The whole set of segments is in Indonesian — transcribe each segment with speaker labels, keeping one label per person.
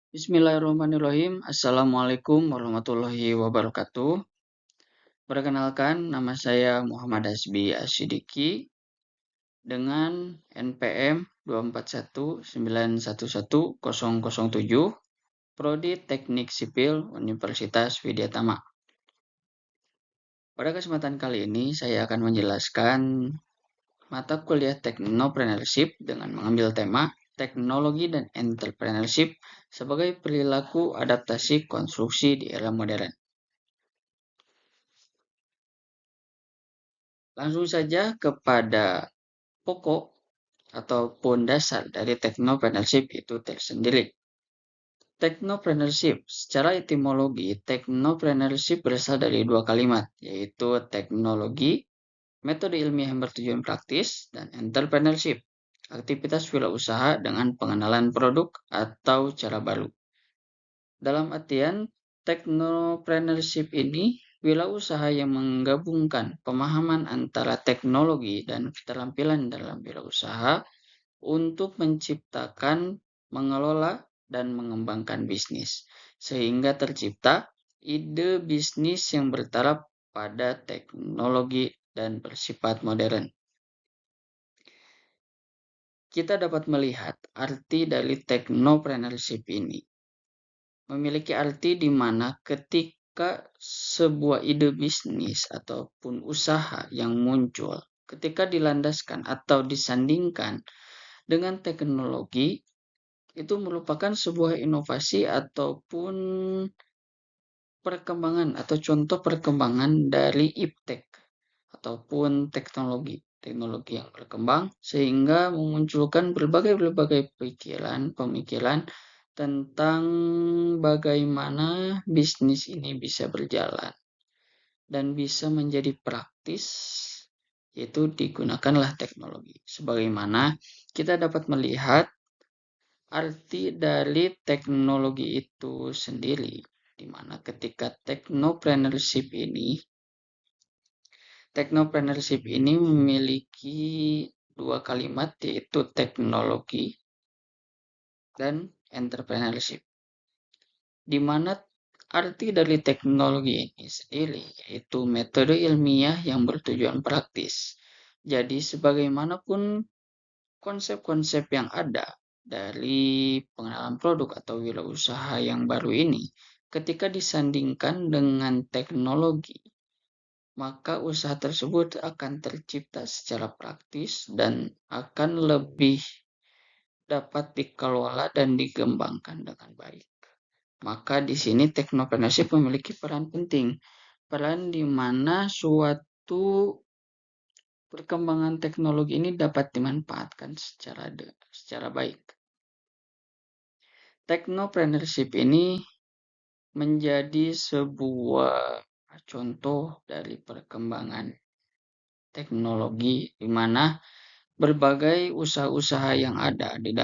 Speaker 1: Bismillahirrahmanirrahim. Assalamualaikum warahmatullahi wabarakatuh. Perkenalkan, nama saya Muhammad Hasbi Asyidiki dengan NPM 241911007, Prodi Teknik Sipil Universitas Widyatama. Pada kesempatan kali ini, saya akan menjelaskan mata kuliah Technopreneurship dengan mengambil tema Teknologi dan Entrepreneurship sebagai perilaku adaptasi konstruksi di era modern. Langsung saja kepada pokok ataupun dasar dari Technopreneurship itu tersendiri. Technopreneurship, secara etimologi, Technopreneurship berasal dari dua kalimat, yaitu teknologi, metode ilmiah yang bertujuan praktis, dan entrepreneurship, aktivitas wirausaha dengan pengenalan produk atau cara baru. Dalam artian, Technopreneurship ini wirausaha yang menggabungkan pemahaman antara teknologi dan keterampilan dalam wirausaha untuk menciptakan, mengelola, dan mengembangkan bisnis, sehingga tercipta ide bisnis yang bertaraf pada teknologi dan bersifat modern. Kita dapat melihat arti dari Technopreneurship ini. Memiliki arti di mana ketika sebuah ide bisnis ataupun usaha yang muncul, ketika dilandaskan atau disandingkan dengan teknologi, itu merupakan sebuah inovasi ataupun perkembangan atau contoh perkembangan dari iptek ataupun teknologi yang berkembang sehingga memunculkan berbagai pemikiran tentang bagaimana bisnis ini bisa berjalan dan bisa menjadi praktis, yaitu digunakanlah teknologi. Sebagaimana kita dapat melihat arti dari teknologi itu sendiri, di mana ketika Technopreneurship ini memiliki dua kalimat, yaitu teknologi dan entrepreneurship, di mana arti dari teknologi ini sendiri yaitu metode ilmiah yang bertujuan praktis. Jadi sebagaimanapun konsep-konsep yang ada dari pengenalan produk atau wirausaha yang baru ini, ketika disandingkan dengan teknologi, maka usaha tersebut akan tercipta secara praktis dan akan lebih dapat dikelola dan dikembangkan dengan baik. Maka di sini Technopreneurship memiliki peran penting, peran di mana suatu perkembangan teknologi ini dapat dimanfaatkan secara baik. Technopreneurship ini menjadi sebuah contoh dari perkembangan teknologi di mana berbagai usaha-usaha yang ada di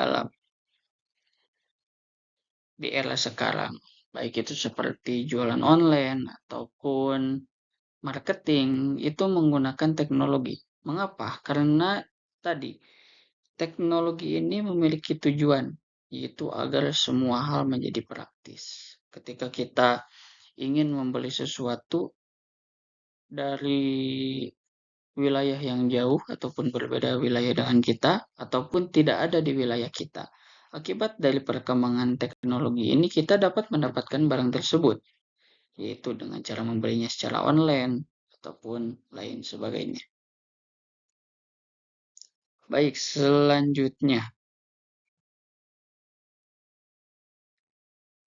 Speaker 1: era sekarang, baik itu seperti jualan online ataupun marketing, itu menggunakan teknologi. Mengapa? Karena tadi teknologi ini memiliki tujuan, yaitu agar semua hal menjadi praktis. Ketika kita ingin membeli sesuatu dari wilayah yang jauh ataupun berbeda wilayah dengan kita ataupun tidak ada di wilayah kita. Akibat dari perkembangan teknologi ini kita dapat mendapatkan barang tersebut, yaitu dengan cara membelinya secara online ataupun lain sebagainya. Baik, selanjutnya.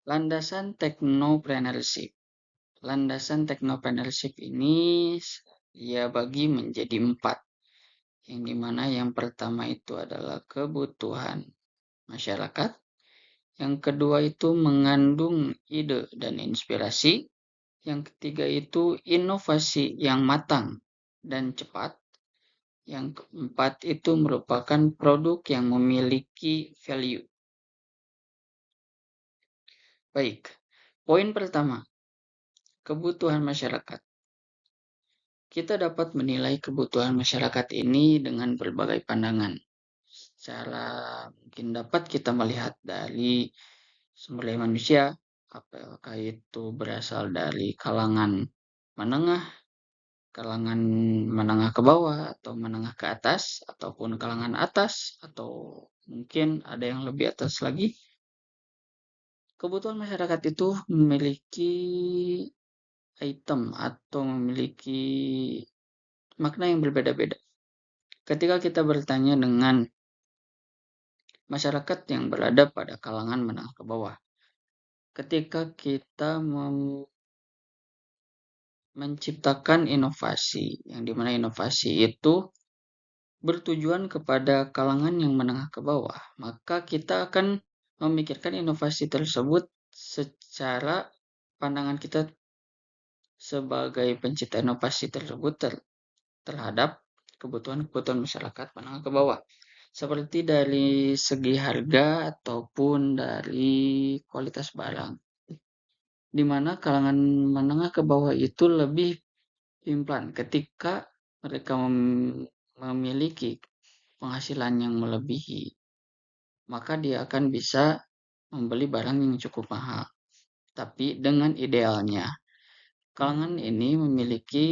Speaker 1: Landasan Technopreneurship. Landasan Technopreneurship ini ia bagi menjadi 4. Yang dimana yang pertama itu adalah kebutuhan masyarakat. Yang kedua itu mengandung ide dan inspirasi. Yang ketiga itu inovasi yang matang dan cepat. Yang keempat itu merupakan produk yang memiliki value. Baik, poin pertama, kebutuhan masyarakat. Kita dapat menilai kebutuhan masyarakat ini dengan berbagai pandangan. Secara mungkin dapat kita melihat dari sumber daya manusia, apakah itu berasal dari kalangan menengah ke bawah, atau menengah ke atas, ataupun kalangan atas, atau mungkin ada yang lebih atas lagi. Kebutuhan masyarakat itu memiliki item atau memiliki makna yang berbeda-beda. Ketika kita bertanya dengan masyarakat yang berada pada kalangan menengah ke bawah, ketika kita menciptakan inovasi, yang dimana inovasi itu bertujuan kepada kalangan yang menengah ke bawah, maka kita akan memikirkan inovasi tersebut secara pandangan kita sebagai pencipta inovasi tersebut terhadap kebutuhan-kebutuhan masyarakat menengah ke bawah. Seperti dari segi harga ataupun dari kualitas barang. Di mana kalangan menengah ke bawah itu lebih implan ketika mereka memiliki penghasilan yang melebihi, maka dia akan bisa membeli barang yang cukup mahal. Tapi dengan idealnya, kalangan ini memiliki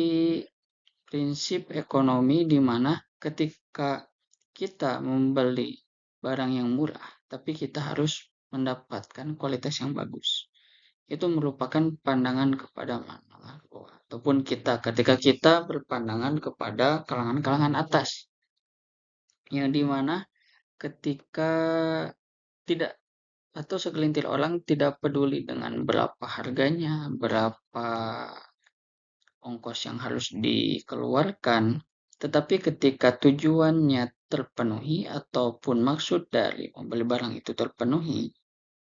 Speaker 1: prinsip ekonomi di mana ketika kita membeli barang yang murah, tapi kita harus mendapatkan kualitas yang bagus. Itu merupakan pandangan kepada menengah ke bawah. Ataupun kita ketika kita berpandangan kepada kalangan-kalangan atas. Yang dimana ketika tidak atau segelintir orang tidak peduli dengan berapa harganya, berapa ongkos yang harus dikeluarkan, tetapi ketika tujuannya terpenuhi ataupun maksud dari membeli barang itu terpenuhi,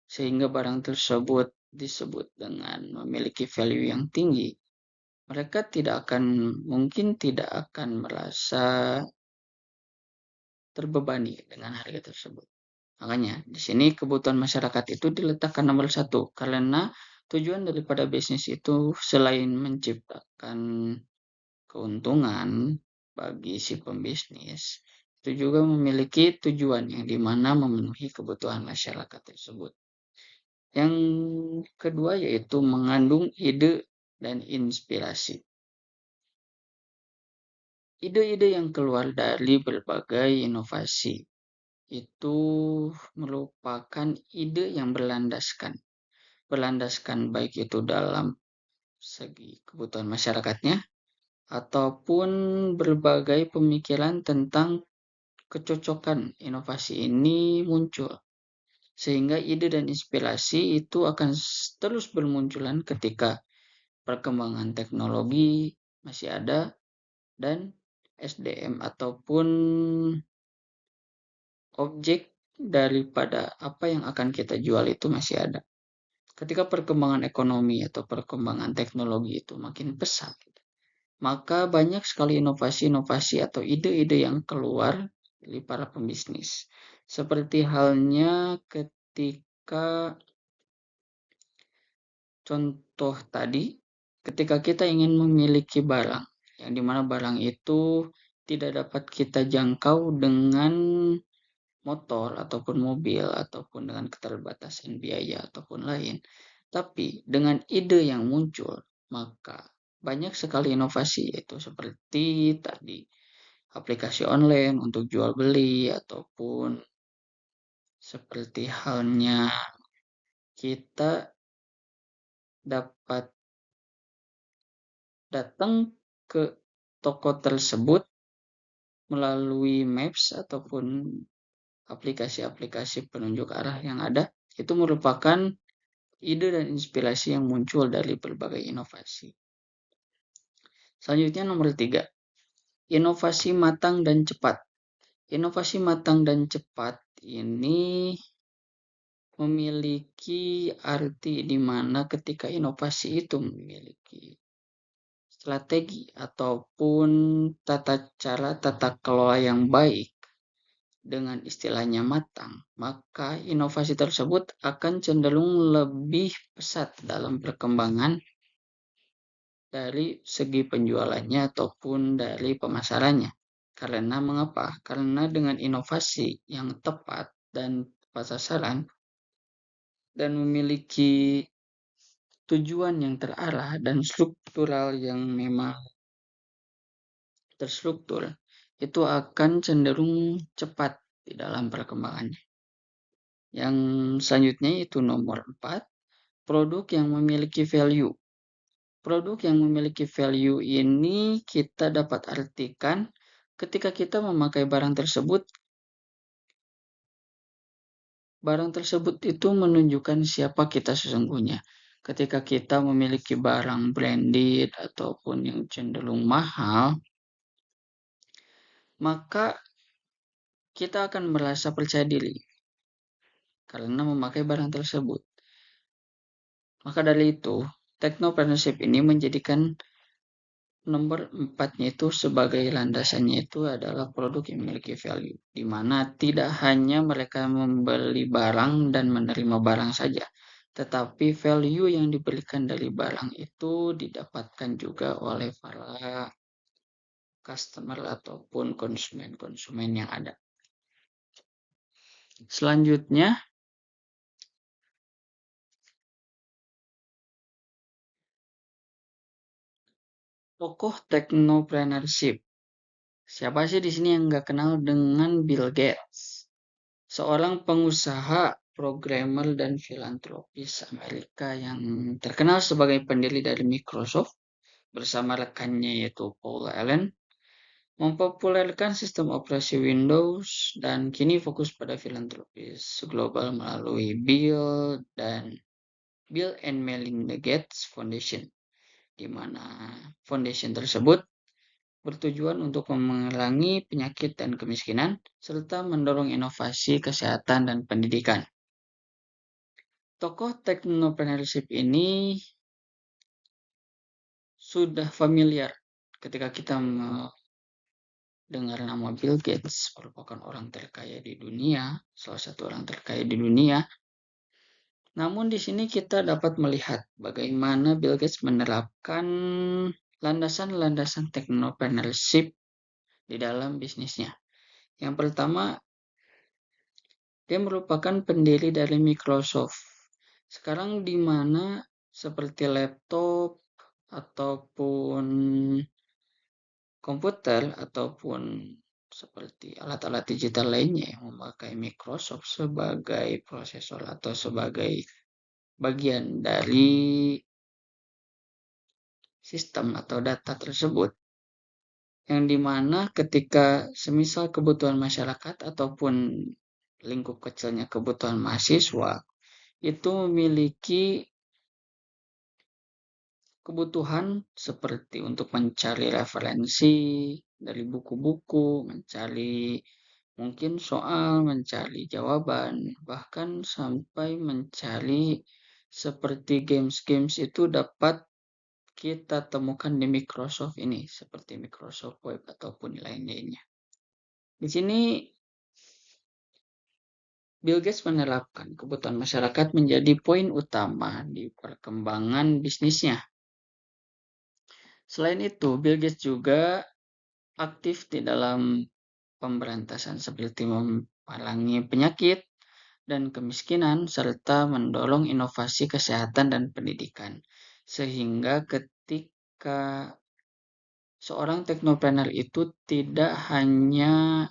Speaker 1: sehingga barang tersebut disebut dengan memiliki value yang tinggi, mereka mungkin tidak akan merasa terbebani dengan harga tersebut. Makanya, di sini kebutuhan masyarakat itu diletakkan nomor satu, karena tujuan daripada bisnis itu selain menciptakan keuntungan bagi si pembisnis, itu juga memiliki tujuan yang dimana memenuhi kebutuhan masyarakat tersebut. Yang kedua yaitu mengandung ide dan inspirasi. Ide-ide yang keluar dari berbagai inovasi itu merupakan ide yang berlandaskan baik itu dalam segi kebutuhan masyarakatnya ataupun berbagai pemikiran tentang kecocokan inovasi ini muncul. Sehingga ide dan inspirasi itu akan terus bermunculan ketika perkembangan teknologi masih ada dan SDM ataupun objek daripada apa yang akan kita jual itu masih ada. Ketika perkembangan ekonomi atau perkembangan teknologi itu makin pesat, maka banyak sekali inovasi-inovasi atau ide-ide yang keluar dari para pembisnis. Seperti halnya ketika contoh tadi, ketika kita ingin memiliki barang, yang dimana barang itu tidak dapat kita jangkau dengan motor ataupun mobil ataupun dengan keterbatasan biaya ataupun lain. Tapi dengan ide yang muncul, maka banyak sekali inovasi yaitu seperti tadi aplikasi online untuk jual beli ataupun seperti halnya kita dapat datang ke toko tersebut melalui Maps ataupun aplikasi-aplikasi penunjuk arah yang ada, itu merupakan ide dan inspirasi yang muncul dari berbagai inovasi. Selanjutnya nomor 3, inovasi matang dan cepat. Inovasi matang dan cepat ini memiliki arti di mana ketika inovasi itu memiliki strategi ataupun tata kelola yang baik dengan istilahnya matang, maka inovasi tersebut akan cenderung lebih pesat dalam perkembangan dari segi penjualannya ataupun dari pemasarannya. Karena mengapa? Karena dengan inovasi yang tepat dan tepat sasaran, dan memiliki tujuan yang terarah dan struktural yang memang terstruktur, itu akan cenderung cepat di dalam perkembangannya. Yang selanjutnya itu nomor 4, produk yang memiliki value. Produk yang memiliki value ini kita dapat artikan ketika kita memakai barang tersebut itu menunjukkan siapa kita sesungguhnya. Ketika kita memiliki barang branded ataupun yang cenderung mahal, maka kita akan merasa percaya diri karena memakai barang tersebut. Maka dari itu, technopreneurship ini menjadikan nomor 4-nya itu sebagai landasannya itu adalah produk yang memiliki value, di mana tidak hanya mereka membeli barang dan menerima barang saja, tetapi value yang diberikan dari barang itu didapatkan juga oleh para customer ataupun konsumen-konsumen yang ada. Selanjutnya, tokoh technopreneurship. Siapa sih di sini yang nggak kenal dengan Bill Gates? Seorang pengusaha, programmer, dan filantropis Amerika yang terkenal sebagai pendiri dari Microsoft bersama rekannya yaitu Paul Allen, mempopulerkan sistem operasi Windows dan kini fokus pada filantropis global melalui Bill and Melinda Gates Foundation, di mana foundation tersebut bertujuan untuk memerangi penyakit dan kemiskinan, serta mendorong inovasi kesehatan dan pendidikan. Tokoh technopreneurship ini sudah familiar ketika kita mendengar nama Bill Gates, merupakan orang terkaya di dunia, salah satu orang terkaya di dunia. Namun di sini kita dapat melihat bagaimana Bill Gates menerapkan landasan-landasan technopreneurship di dalam bisnisnya. Yang pertama, dia merupakan pendiri dari Microsoft. Sekarang di mana seperti laptop ataupun komputer ataupun seperti alat-alat digital lainnya yang memakai Microsoft sebagai prosesor atau sebagai bagian dari sistem atau data tersebut, yang dimana ketika semisal kebutuhan masyarakat ataupun lingkup kecilnya kebutuhan mahasiswa itu memiliki kebutuhan seperti untuk mencari referensi dari buku-buku, mencari mungkin soal, mencari jawaban, bahkan sampai mencari seperti games-games itu dapat kita temukan di Microsoft ini, seperti Microsoft Web ataupun lain-lainnya. Di sini Bill Gates menerapkan kebutuhan masyarakat menjadi poin utama di perkembangan bisnisnya. Selain itu, Bill Gates juga aktif di dalam pemberantasan seperti memerangi penyakit dan kemiskinan serta mendorong inovasi kesehatan dan pendidikan. Sehingga ketika seorang teknopreneur itu tidak hanya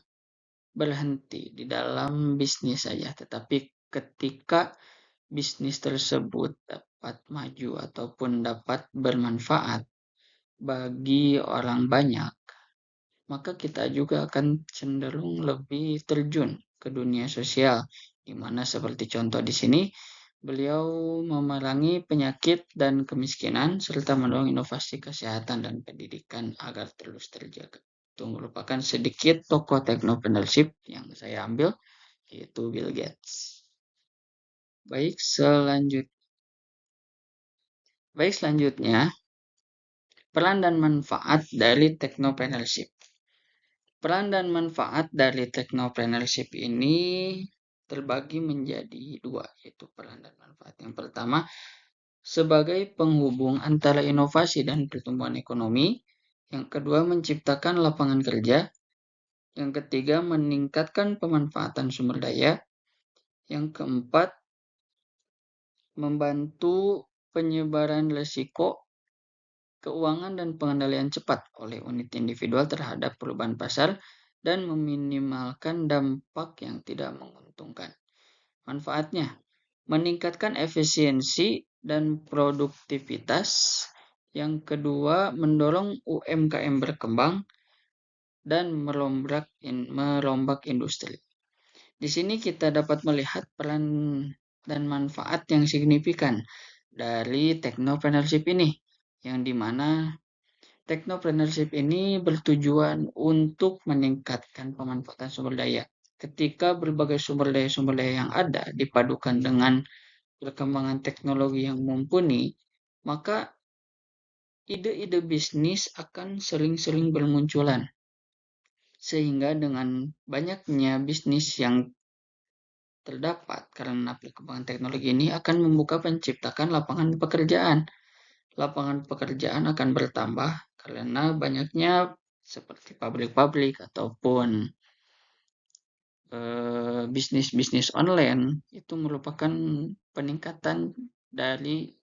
Speaker 1: berhenti di dalam bisnis saja, tetapi ketika bisnis tersebut dapat maju ataupun dapat bermanfaat bagi orang banyak, maka kita juga akan cenderung lebih terjun ke dunia sosial, di mana seperti contoh di sini, beliau memerangi penyakit dan kemiskinan serta mendorong inovasi kesehatan dan pendidikan agar terus terjaga. Itu merupakan sedikit tokoh technopreneurship yang saya ambil, yaitu Bill Gates. Baik, selanjutnya, peran dan manfaat dari technopreneurship. Peran dan manfaat dari technopreneurship ini terbagi menjadi dua, yaitu peran dan manfaat. Yang pertama, sebagai penghubung antara inovasi dan pertumbuhan ekonomi. Yang kedua, menciptakan lapangan kerja. Yang ketiga, meningkatkan pemanfaatan sumber daya. Yang keempat, membantu penyebaran risiko keuangan dan pengendalian cepat oleh unit individual terhadap perubahan pasar dan meminimalkan dampak yang tidak menguntungkan. Manfaatnya, meningkatkan efisiensi dan produktivitas. Yang kedua, mendorong UMKM berkembang dan merombak industri. Di sini kita dapat melihat peran dan manfaat yang signifikan dari technopreneurship ini, yang dimana technopreneurship ini bertujuan untuk meningkatkan pemanfaatan sumber daya. Ketika berbagai sumber daya yang ada dipadukan dengan perkembangan teknologi yang mumpuni, maka ide-ide bisnis akan sering-sering bermunculan. Sehingga dengan banyaknya bisnis yang terdapat karena perkembangan teknologi ini akan membuka penciptakan lapangan pekerjaan. Lapangan pekerjaan akan bertambah karena banyaknya seperti pabrik-pabrik ataupun bisnis-bisnis online itu merupakan peningkatan dari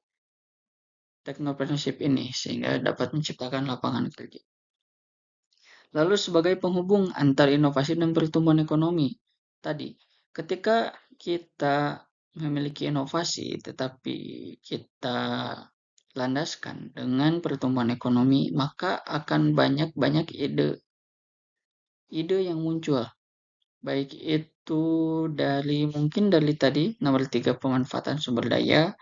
Speaker 1: technopreneurship ini sehingga dapat menciptakan lapangan kerja. Lalu sebagai penghubung antar inovasi dan pertumbuhan ekonomi, tadi ketika kita memiliki inovasi tetapi kita landaskan dengan pertumbuhan ekonomi, maka akan banyak ide yang muncul. Baik itu mungkin dari tadi nomor 3 pemanfaatan sumber daya,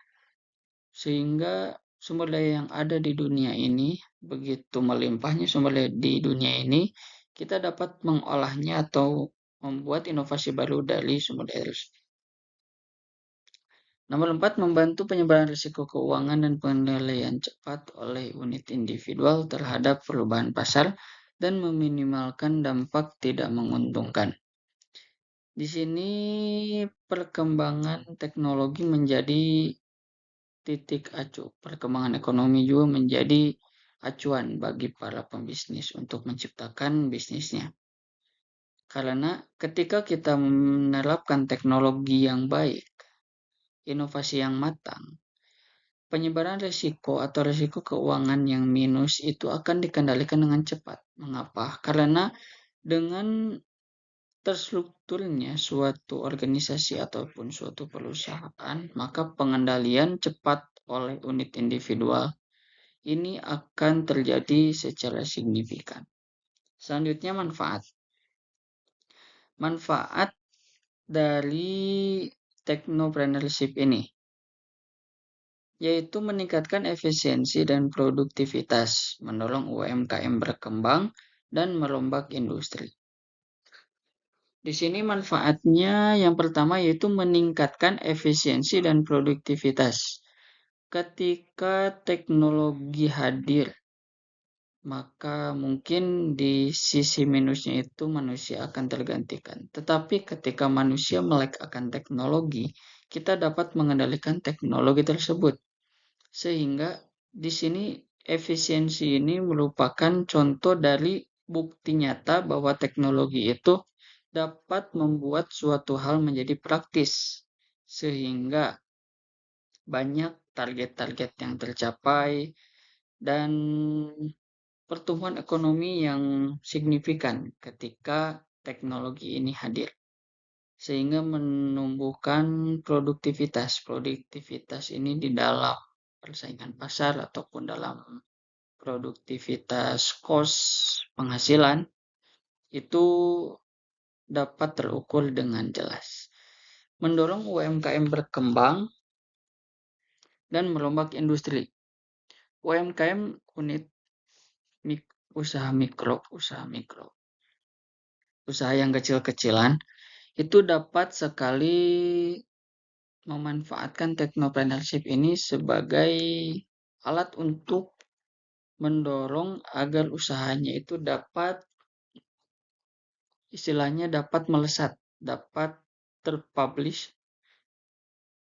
Speaker 1: sehingga sumber daya yang ada di dunia ini, begitu melimpahnya sumber daya di dunia ini, kita dapat mengolahnya atau membuat inovasi baru dari sumber daya tersebut. Nomor 4, membantu penyebaran risiko keuangan dan pengendalian cepat oleh unit individual terhadap perubahan pasar dan meminimalkan dampak tidak menguntungkan. Di sini perkembangan teknologi menjadi titik acuh. Perkembangan ekonomi juga menjadi acuan bagi para pembisnis untuk menciptakan bisnisnya. Karena ketika kita menerapkan teknologi yang baik, inovasi yang matang, penyebaran risiko atau risiko keuangan yang minus itu akan dikendalikan dengan cepat. Mengapa? Karena dengan terstrukturnya suatu organisasi ataupun suatu perusahaan, maka pengendalian cepat oleh unit individual ini akan terjadi secara signifikan. Selanjutnya manfaat. Manfaat dari technopreneurship ini yaitu meningkatkan efisiensi dan produktivitas, mendorong UMKM berkembang, dan merombak industri. Di sini manfaatnya yang pertama yaitu meningkatkan efisiensi dan produktivitas. Ketika teknologi hadir, maka mungkin di sisi minusnya itu manusia akan tergantikan. Tetapi ketika manusia melek akan teknologi, kita dapat mengendalikan teknologi tersebut. Sehingga di sini efisiensi ini merupakan contoh dari bukti nyata bahwa teknologi itu dapat membuat suatu hal menjadi praktis. Sehingga banyak target-target yang tercapai dan pertumbuhan ekonomi yang signifikan ketika teknologi ini hadir. Sehingga menumbuhkan produktivitas. Produktivitas ini di dalam persaingan pasar ataupun dalam produktivitas penghasilan itu dapat terukur dengan jelas. Mendorong UMKM berkembang dan merombak industri. UMKM unit usaha mikro, usaha yang kecil-kecilan itu dapat sekali memanfaatkan technopreneurship ini sebagai alat untuk mendorong agar usahanya itu dapat istilahnya dapat melesat, dapat terpublish,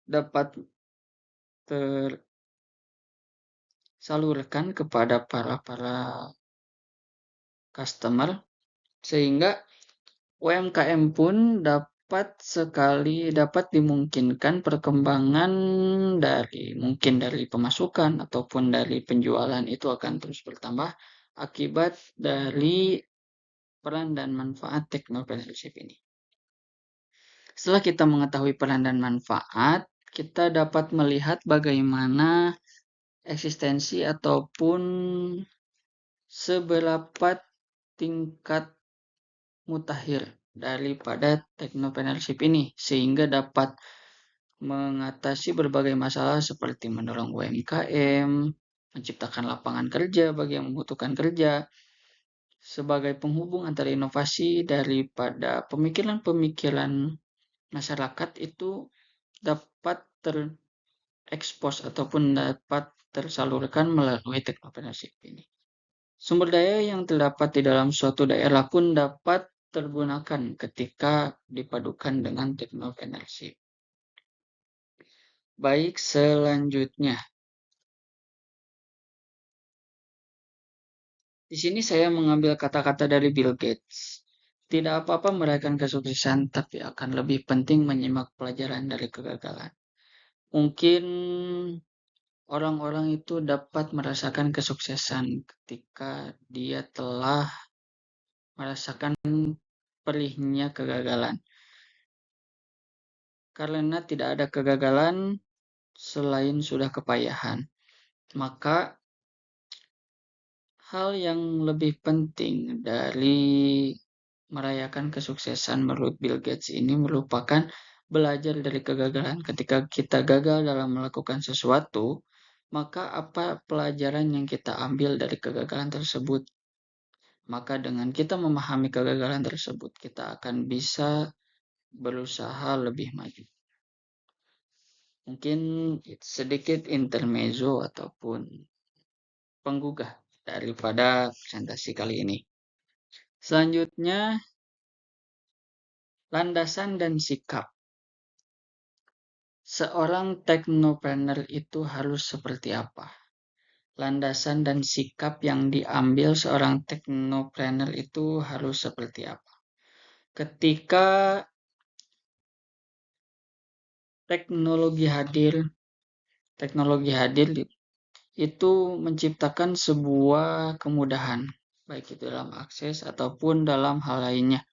Speaker 1: dapat tersalurkan kepada para customer, sehingga UMKM pun dapat dimungkinkan perkembangan mungkin dari pemasukan ataupun dari penjualan itu akan terus bertambah akibat dari peran dan manfaat teknopreneurship ini. Setelah kita mengetahui peran dan manfaat, kita dapat melihat bagaimana eksistensi ataupun seberapa tingkat mutakhir daripada teknopreneurship ini sehingga dapat mengatasi berbagai masalah seperti mendorong UMKM, menciptakan lapangan kerja bagi yang membutuhkan kerja, sebagai penghubung antara inovasi daripada pemikiran-pemikiran masyarakat itu dapat terekspos ataupun dapat tersalurkan melalui teknopreneurship ini. Sumber daya yang terdapat di dalam suatu daerah pun dapat tergunakan ketika dipadukan dengan teknopreneurship. Baik, selanjutnya. Di sini saya mengambil kata-kata dari Bill Gates. Tidak apa-apa merayakan kesuksesan, tapi akan lebih penting menyimak pelajaran dari kegagalan. Mungkin orang-orang itu dapat merasakan kesuksesan ketika dia telah merasakan perihnya kegagalan. Karena tidak ada kegagalan selain sudah kepayahan. Maka hal yang lebih penting dari merayakan kesuksesan menurut Bill Gates ini merupakan belajar dari kegagalan. Ketika kita gagal dalam melakukan sesuatu, maka apa pelajaran yang kita ambil dari kegagalan tersebut? Maka dengan kita memahami kegagalan tersebut, kita akan bisa berusaha lebih maju. Mungkin sedikit intermezzo ataupun penggugah daripada presentasi kali ini. Selanjutnya, landasan dan sikap. Seorang teknopreneur itu harus seperti apa? Landasan dan sikap yang diambil seorang teknopreneur itu harus seperti apa? Ketika teknologi hadir itu menciptakan sebuah kemudahan, baik itu dalam akses ataupun dalam hal lainnya.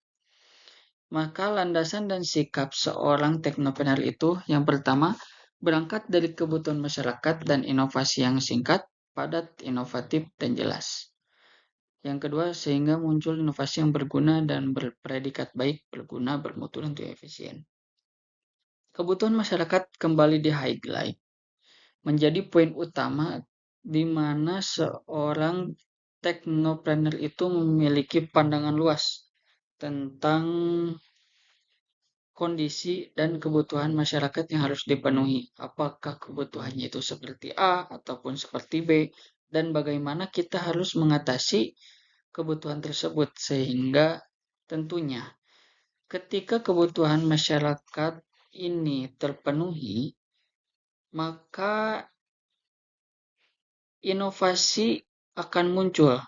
Speaker 1: Maka landasan dan sikap seorang teknopreneur itu yang pertama berangkat dari kebutuhan masyarakat dan inovasi yang singkat, padat, inovatif, dan jelas. Yang kedua, sehingga muncul inovasi yang berguna dan berpredikat baik, berguna, bermutu, dan efisien. Kebutuhan masyarakat kembali di-highlight menjadi poin utama di mana seorang teknopreneur itu memiliki pandangan luas tentang kondisi dan kebutuhan masyarakat yang harus dipenuhi. Apakah kebutuhannya itu seperti A ataupun seperti B, dan bagaimana kita harus mengatasi kebutuhan tersebut sehingga tentunya ketika kebutuhan masyarakat ini terpenuhi, maka inovasi akan muncul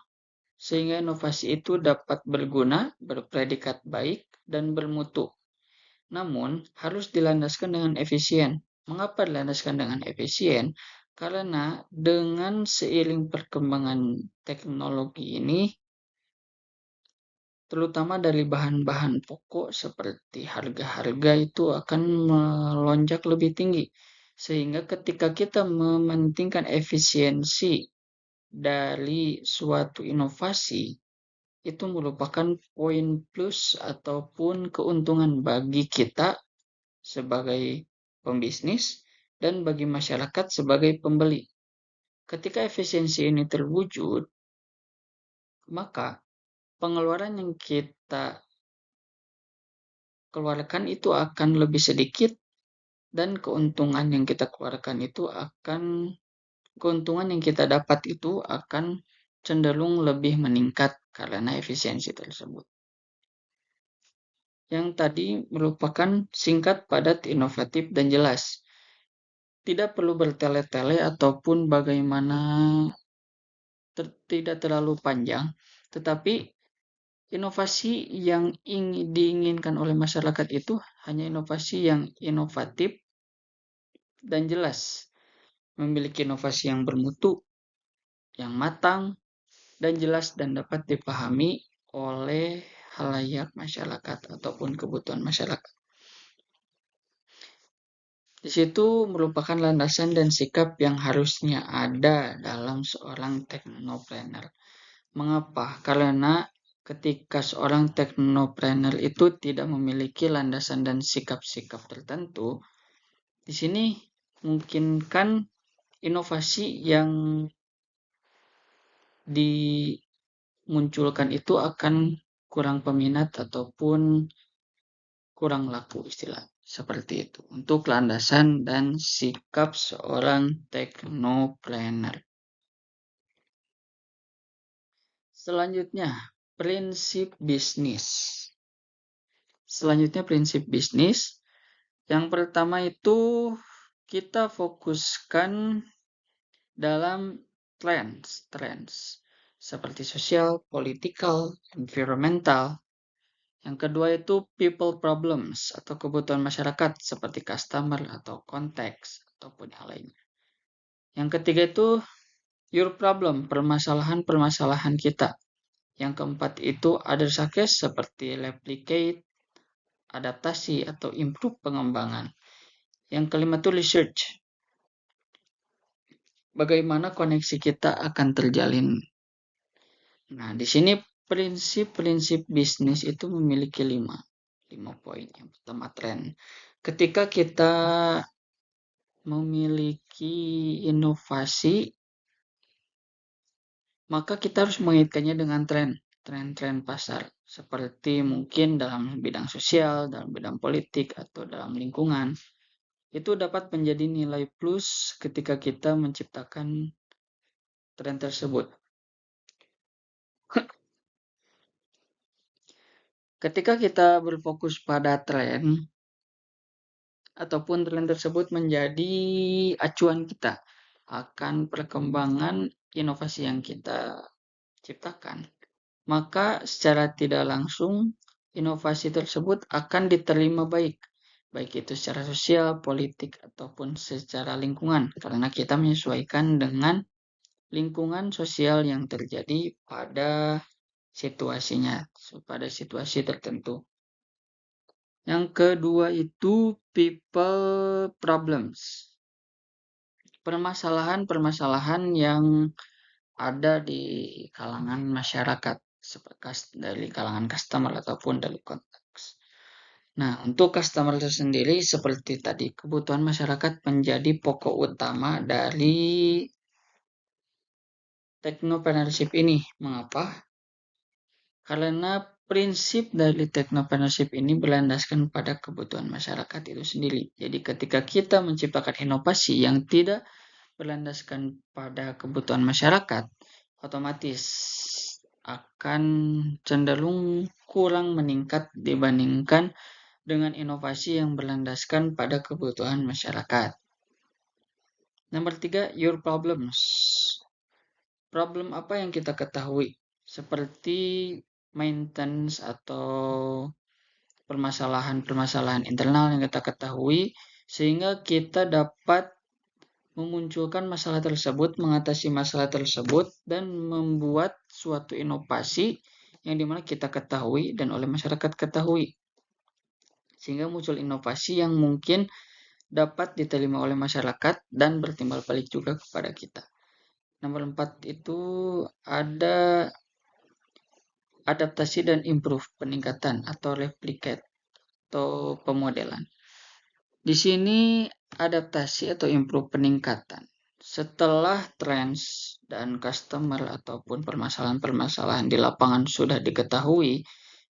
Speaker 1: sehingga inovasi itu dapat berguna, berpredikat baik, dan bermutu. Namun, harus dilandaskan dengan efisien. Mengapa dilandaskan dengan efisien? Karena dengan seiring perkembangan teknologi ini, terutama dari bahan-bahan pokok seperti harga-harga itu akan melonjak lebih tinggi. Sehingga ketika kita mementingkan efisiensi dari suatu inovasi, itu merupakan poin plus ataupun keuntungan bagi kita sebagai pembisnis dan bagi masyarakat sebagai pembeli. Ketika efisiensi ini terwujud, maka pengeluaran yang kita keluarkan itu akan lebih sedikit dan keuntungan yang kita dapat itu akan cenderung lebih meningkat karena efisiensi tersebut. Yang tadi merupakan singkat, padat, inovatif, dan jelas. Tidak perlu bertele-tele ataupun bagaimana tidak terlalu panjang, tetapi Inovasi yang diinginkan oleh masyarakat itu hanya inovasi yang inovatif dan jelas, memiliki inovasi yang bermutu, yang matang, dan jelas dan dapat dipahami oleh halayak masyarakat ataupun kebutuhan masyarakat. Di situ merupakan landasan dan sikap yang harusnya ada dalam seorang teknopreneur. Mengapa? Karena ketika seorang teknopreneur itu tidak memiliki landasan dan sikap-sikap tertentu, di sini mungkinkan inovasi yang dimunculkan itu akan kurang peminat ataupun kurang laku istilah seperti itu untuk landasan dan sikap seorang teknopreneur. Selanjutnya, prinsip bisnis. Yang pertama itu kita fokuskan dalam trends seperti sosial, political, environmental. Yang kedua itu people problems atau kebutuhan masyarakat seperti customer atau konteks ataupun hal lainnya. Yang ketiga itu your problem, permasalahan kita. Yang keempat itu other success seperti replicate, adaptasi atau improve pengembangan. Yang kelima itu research. Bagaimana koneksi kita akan terjalin. Nah, di sini prinsip-prinsip bisnis itu memiliki 5 poin. Yang pertama tren. Ketika kita memiliki inovasi, maka kita harus mengaitkannya dengan tren pasar. Seperti mungkin dalam bidang sosial, dalam bidang politik, atau dalam lingkungan. Itu dapat menjadi nilai plus ketika kita menciptakan tren tersebut. Ketika kita berfokus pada tren, ataupun tren tersebut menjadi acuan kita akan perkembangan inovasi yang kita ciptakan, maka secara tidak langsung inovasi tersebut akan diterima baik itu secara sosial, politik, ataupun secara lingkungan, karena kita menyesuaikan dengan lingkungan sosial yang terjadi pada situasinya, pada situasi tertentu. Yang kedua itu people problems. Permasalahan-permasalahan yang ada di kalangan masyarakat, dari kalangan customer ataupun dari konteks. Nah, untuk customer itu sendiri seperti tadi, kebutuhan masyarakat menjadi pokok utama dari teknopreneurship ini. Mengapa? Karena prinsip dari teknopreneurship ini berlandaskan pada kebutuhan masyarakat itu sendiri. Jadi ketika kita menciptakan inovasi yang tidak berlandaskan pada kebutuhan masyarakat, otomatis akan cenderung kurang meningkat dibandingkan dengan inovasi yang berlandaskan pada kebutuhan masyarakat. Nomor 3, your problems. Problem apa yang kita ketahui? Seperti maintenance atau permasalahan-permasalahan internal yang kita ketahui, sehingga kita dapat memunculkan masalah tersebut, mengatasi masalah tersebut, dan membuat suatu inovasi yang dimana kita ketahui dan oleh masyarakat ketahui. Sehingga muncul inovasi yang mungkin dapat diterima oleh masyarakat dan bertimbal balik juga kepada kita. Nomor 4 itu ada adaptasi dan improve, peningkatan atau replicate atau pemodelan. Di sini adaptasi atau improve, peningkatan. Setelah trends dan customer ataupun permasalahan-permasalahan di lapangan sudah diketahui,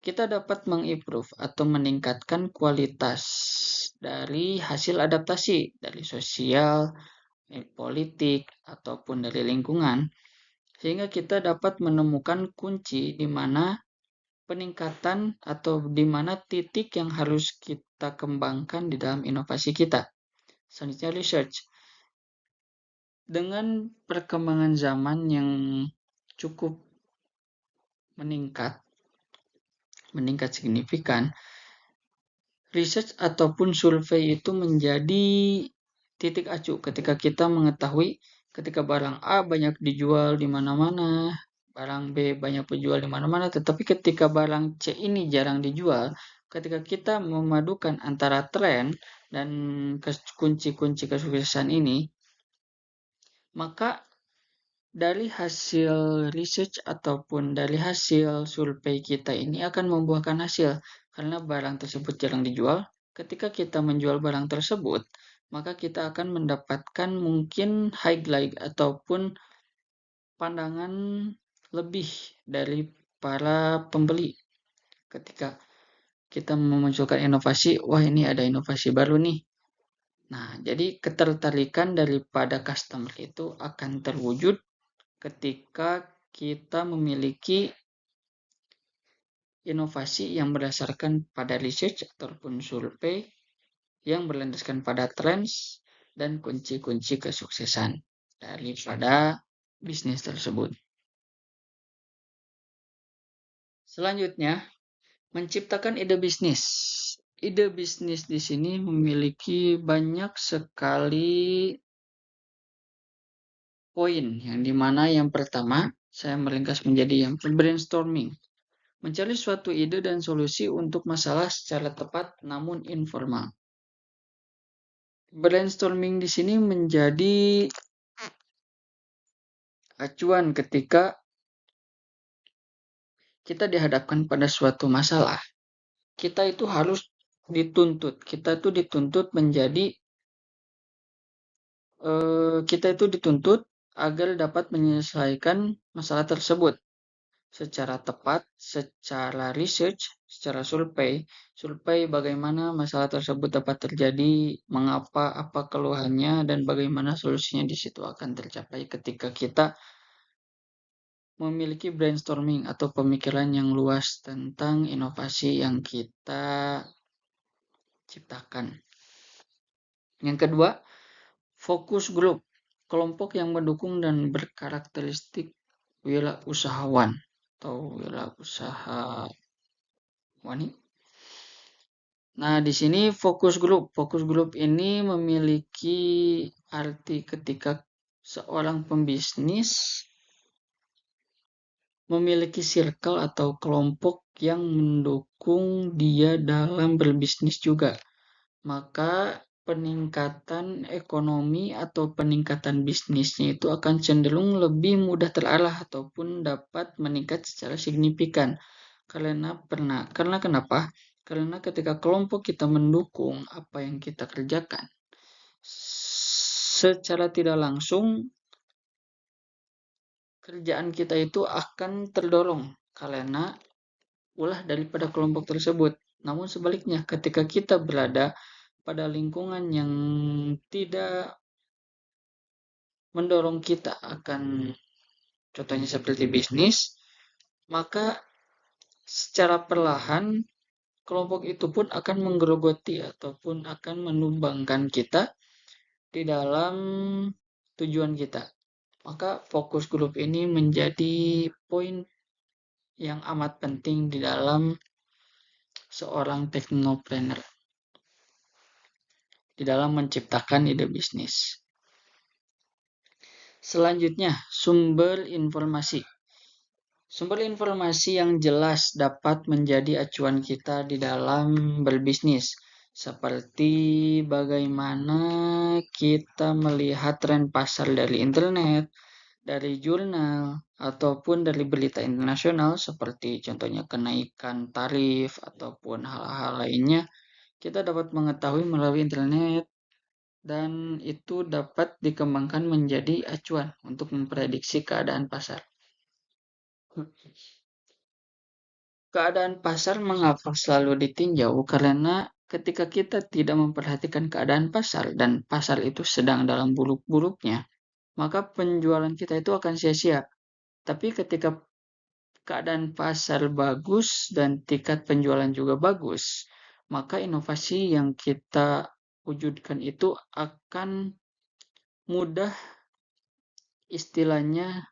Speaker 1: kita dapat mengimprove atau meningkatkan kualitas dari hasil adaptasi dari sosial, politik, ataupun dari lingkungan, sehingga kita dapat menemukan kunci di mana peningkatan atau di mana titik yang harus kita kembangkan di dalam inovasi kita. Selanjutnya research. Dengan perkembangan zaman yang cukup meningkat, meningkat signifikan, research ataupun survei itu menjadi titik acuh ketika kita mengetahui ketika barang A banyak dijual di mana-mana, barang B banyak dijual di mana-mana, tetapi ketika barang C ini jarang dijual, ketika kita memadukan antara tren dan kunci-kunci kesuksesan ini, maka dari hasil research ataupun dari hasil survei kita ini akan membuahkan hasil karena barang tersebut jarang dijual. Ketika kita menjual barang tersebut, maka kita akan mendapatkan mungkin highlight ataupun pandangan lebih dari para pembeli. Ketika kita memunculkan inovasi, wah ini ada inovasi baru nih. Nah, jadi ketertarikan daripada customer itu akan terwujud ketika kita memiliki inovasi yang berdasarkan pada research ataupun survei yang berlandaskan pada trends dan kunci-kunci kesuksesan daripada bisnis tersebut. Selanjutnya, menciptakan ide bisnis. Ide bisnis di sini memiliki banyak sekali poin, yang dimana yang pertama saya meringkas menjadi yang brainstorming. Mencari suatu ide dan solusi untuk masalah secara tepat namun informal. Brainstorming di sini menjadi acuan ketika kita dihadapkan pada suatu masalah. Kita itu harus dituntut. Kita itu dituntut menjadi kita itu dituntut agar dapat menyelesaikan masalah tersebut secara tepat, secara research, secara survei bagaimana masalah tersebut dapat terjadi, mengapa, apa keluhannya, dan bagaimana solusinya di situ akan tercapai ketika kita memiliki brainstorming atau pemikiran yang luas tentang inovasi yang kita ciptakan. Yang kedua, fokus grup, kelompok yang mendukung dan berkarakteristik wirausahawan atau wirausahawan. Nah, di sini fokus grup. Fokus grup ini memiliki arti ketika seorang pembisnis memiliki circle atau kelompok yang mendukung dia dalam berbisnis juga. Maka peningkatan ekonomi atau peningkatan bisnisnya itu akan cenderung lebih mudah terarah ataupun dapat meningkat secara signifikan. Karena kenapa? Karena ketika kelompok kita mendukung apa yang kita kerjakan, secara tidak langsung kerjaan kita itu akan terdorong karena ulah daripada kelompok tersebut. Namun sebaliknya, ketika kita berada pada lingkungan yang tidak mendorong kita akan contohnya seperti bisnis, maka secara perlahan kelompok itu pun akan menggerogoti ataupun akan menumbangkan kita di dalam tujuan kita. Maka fokus grup ini menjadi poin yang amat penting di dalam seorang technopreneur, di dalam menciptakan ide bisnis. Selanjutnya, sumber informasi. Sumber informasi yang jelas dapat menjadi acuan kita di dalam berbisnis, seperti bagaimana kita melihat tren pasar dari internet, dari jurnal, ataupun dari berita internasional, seperti contohnya kenaikan tarif ataupun hal-hal lainnya. Kita dapat mengetahui melalui internet, dan itu dapat dikembangkan menjadi acuan untuk memprediksi keadaan pasar. Keadaan pasar mengapa selalu ditinjau? Karena ketika kita tidak memperhatikan keadaan pasar dan pasar itu sedang dalam buruk-buruknya, maka penjualan kita itu akan sia-sia. Tapi ketika keadaan pasar bagus dan tingkat penjualan juga bagus, maka inovasi yang kita wujudkan itu akan mudah istilahnya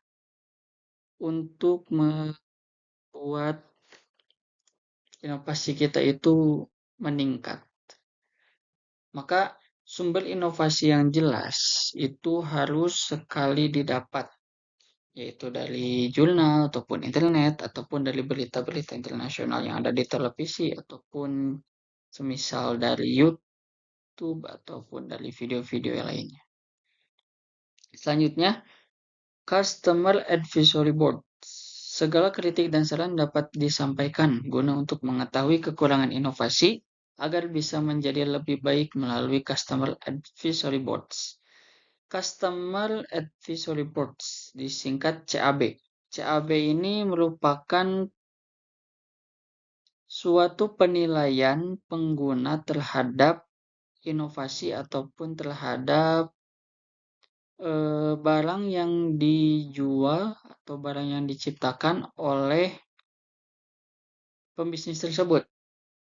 Speaker 1: untuk membuat inovasi kita itu meningkat. Maka sumber inovasi yang jelas itu harus sekali didapat, yaitu dari jurnal ataupun internet ataupun dari berita-berita internasional yang ada di televisi ataupun semisal dari YouTube ataupun dari video-video lainnya. Selanjutnya, Customer Advisory Board. Segala kritik dan saran dapat disampaikan guna untuk mengetahui kekurangan inovasi agar bisa menjadi lebih baik melalui Customer Advisory Boards. Customer Advisory Boards disingkat CAB. CAB ini merupakan suatu penilaian pengguna terhadap inovasi ataupun terhadap barang yang dijual atau barang yang diciptakan oleh pembisnis tersebut.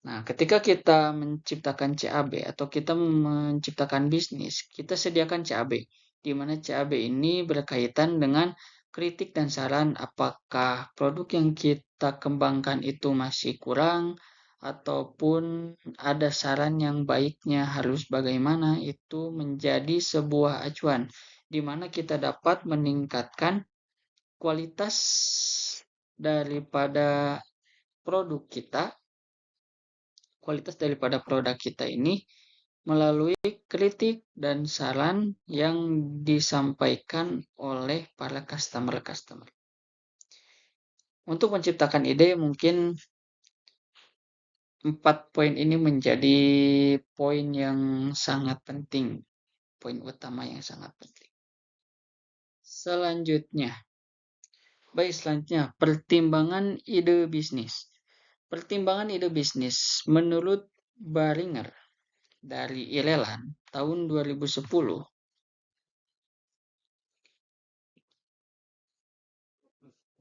Speaker 1: Nah, ketika kita menciptakan CAB atau kita menciptakan bisnis, kita sediakan CAB, di mana CAB ini berkaitan dengan kritik dan saran apakah produk yang kita kembangkan itu masih kurang ataupun ada saran yang baiknya harus bagaimana, itu menjadi sebuah acuan di mana kita dapat meningkatkan kualitas daripada produk kita, ini melalui kritik dan saran yang disampaikan oleh para customer. Untuk menciptakan ide, mungkin 4 poin ini menjadi poin yang sangat penting, poin utama yang sangat penting. Selanjutnya, pertimbangan ide bisnis. Pertimbangan ide bisnis menurut Baringer dari Ireland tahun 2010,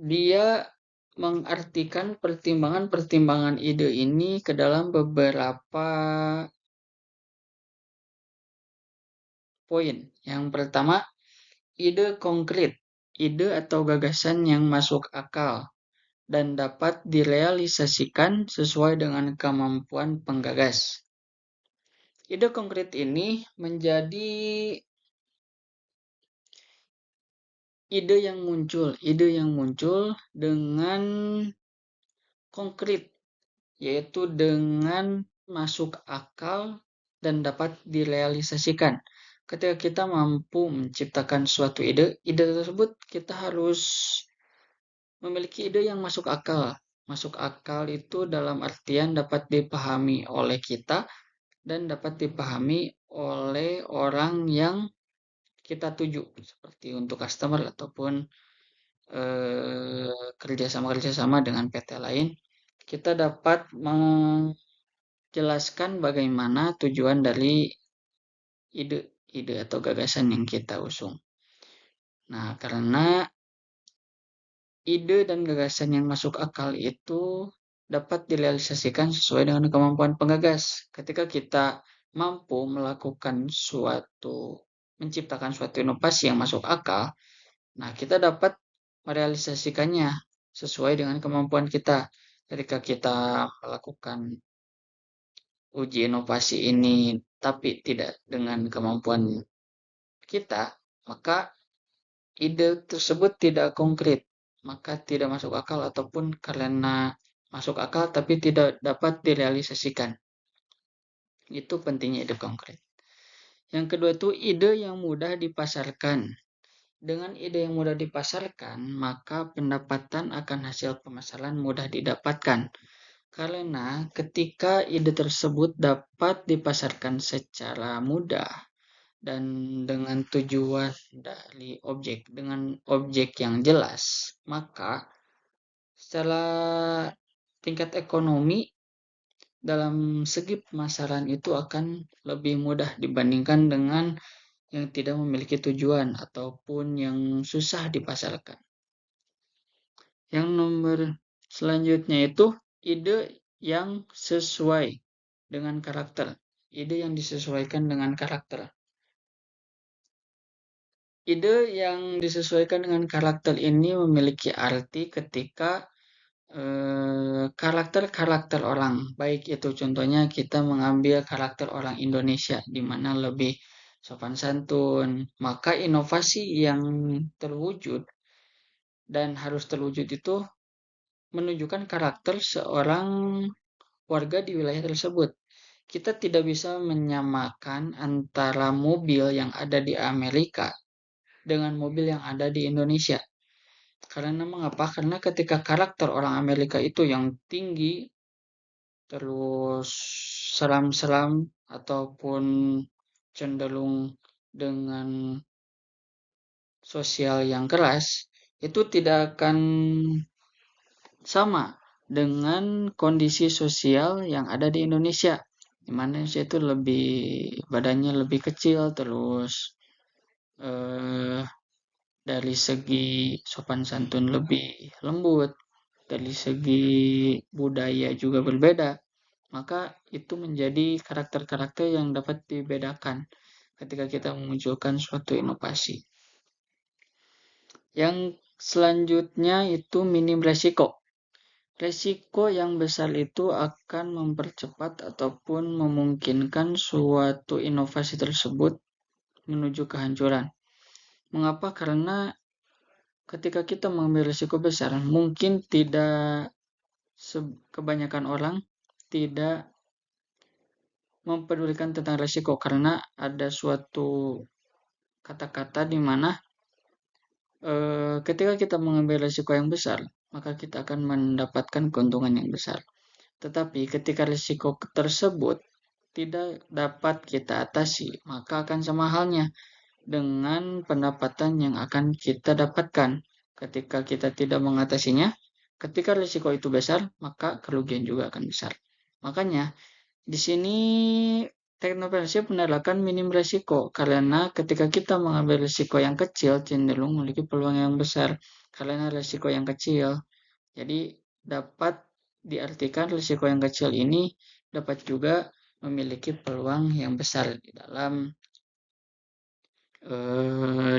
Speaker 1: dia mengartikan pertimbangan ide ini ke dalam beberapa poin. Yang pertama, ide konkret, ide atau gagasan yang masuk akal dan dapat direalisasikan sesuai dengan kemampuan penggagas. Ide konkret ini menjadi ide yang muncul dengan konkret, yaitu dengan masuk akal dan dapat direalisasikan. Ketika kita mampu menciptakan suatu ide tersebut kita harus memiliki ide yang masuk akal. Masuk akal itu dalam artian dapat dipahami oleh kita dan dapat dipahami oleh orang yang kita tuju, seperti untuk customer ataupun kerjasama dengan PT lain. Kita dapat menjelaskan bagaimana tujuan dari ide atau gagasan yang kita usung. Nah, karena ide dan gagasan yang masuk akal itu dapat direalisasikan sesuai dengan kemampuan penggagas. Ketika kita mampu menciptakan suatu inovasi yang masuk akal, nah kita dapat merealisasikannya sesuai dengan kemampuan kita. Ketika kita melakukan uji inovasi ini tapi tidak dengan kemampuan kita, maka ide tersebut tidak konkret, maka tidak masuk akal ataupun karena masuk akal tapi tidak dapat direalisasikan. Itu pentingnya ide konkret. Yang kedua itu ide yang mudah dipasarkan. Dengan ide yang mudah dipasarkan, maka pendapatan akan hasil pemasaran mudah didapatkan. Karena ketika ide tersebut dapat dipasarkan secara mudah dan dengan tujuan dari dengan objek yang jelas, maka secara tingkat ekonomi dalam segi pemasaran itu akan lebih mudah dibandingkan dengan yang tidak memiliki tujuan ataupun yang susah dipasarkan. Yang nomor selanjutnya itu ide yang sesuai dengan karakter. Ide yang disesuaikan dengan karakter. Ide yang disesuaikan dengan karakter ini memiliki arti ketika karakter-karakter orang. Baik itu contohnya kita mengambil karakter orang Indonesia di mana lebih sopan santun. Maka inovasi yang terwujud dan harus terwujud itu menunjukkan karakter seorang warga di wilayah tersebut. Kita tidak bisa menyamakan antara mobil yang ada di Amerika dengan mobil yang ada di Indonesia. Karena mengapa? Karena ketika karakter orang Amerika itu yang tinggi, terus seram-seram ataupun cenderung dengan sosial yang keras, itu tidak akan sama dengan kondisi sosial yang ada di Indonesia. Di mana Indonesia itu lebih badannya lebih kecil, terus eh, dari segi sopan santun lebih lembut, dari segi budaya juga berbeda, maka itu menjadi karakter-karakter yang dapat dibedakan ketika kita memunculkan suatu inovasi. Yang selanjutnya itu minim resiko. Resiko yang besar itu akan mempercepat ataupun memungkinkan suatu inovasi tersebut menuju kehancuran. Mengapa? Karena ketika kita mengambil risiko besar, mungkin tidak kebanyakan orang tidak mempedulikan tentang risiko karena ada suatu kata-kata di mana ketika kita mengambil risiko yang besar, maka kita akan mendapatkan keuntungan yang besar. Tetapi ketika risiko tersebut tidak dapat kita atasi, maka akan sama halnya dengan pendapatan yang akan kita dapatkan. Ketika kita tidak mengatasinya, ketika risiko itu besar, maka kerugian juga akan besar. Makanya, di sini teknopreneurship menerapkan minim risiko karena ketika kita mengambil risiko yang kecil cenderung memiliki peluang yang besar karena risiko yang kecil. Jadi dapat diartikan risiko yang kecil ini dapat juga memiliki peluang yang besar di dalam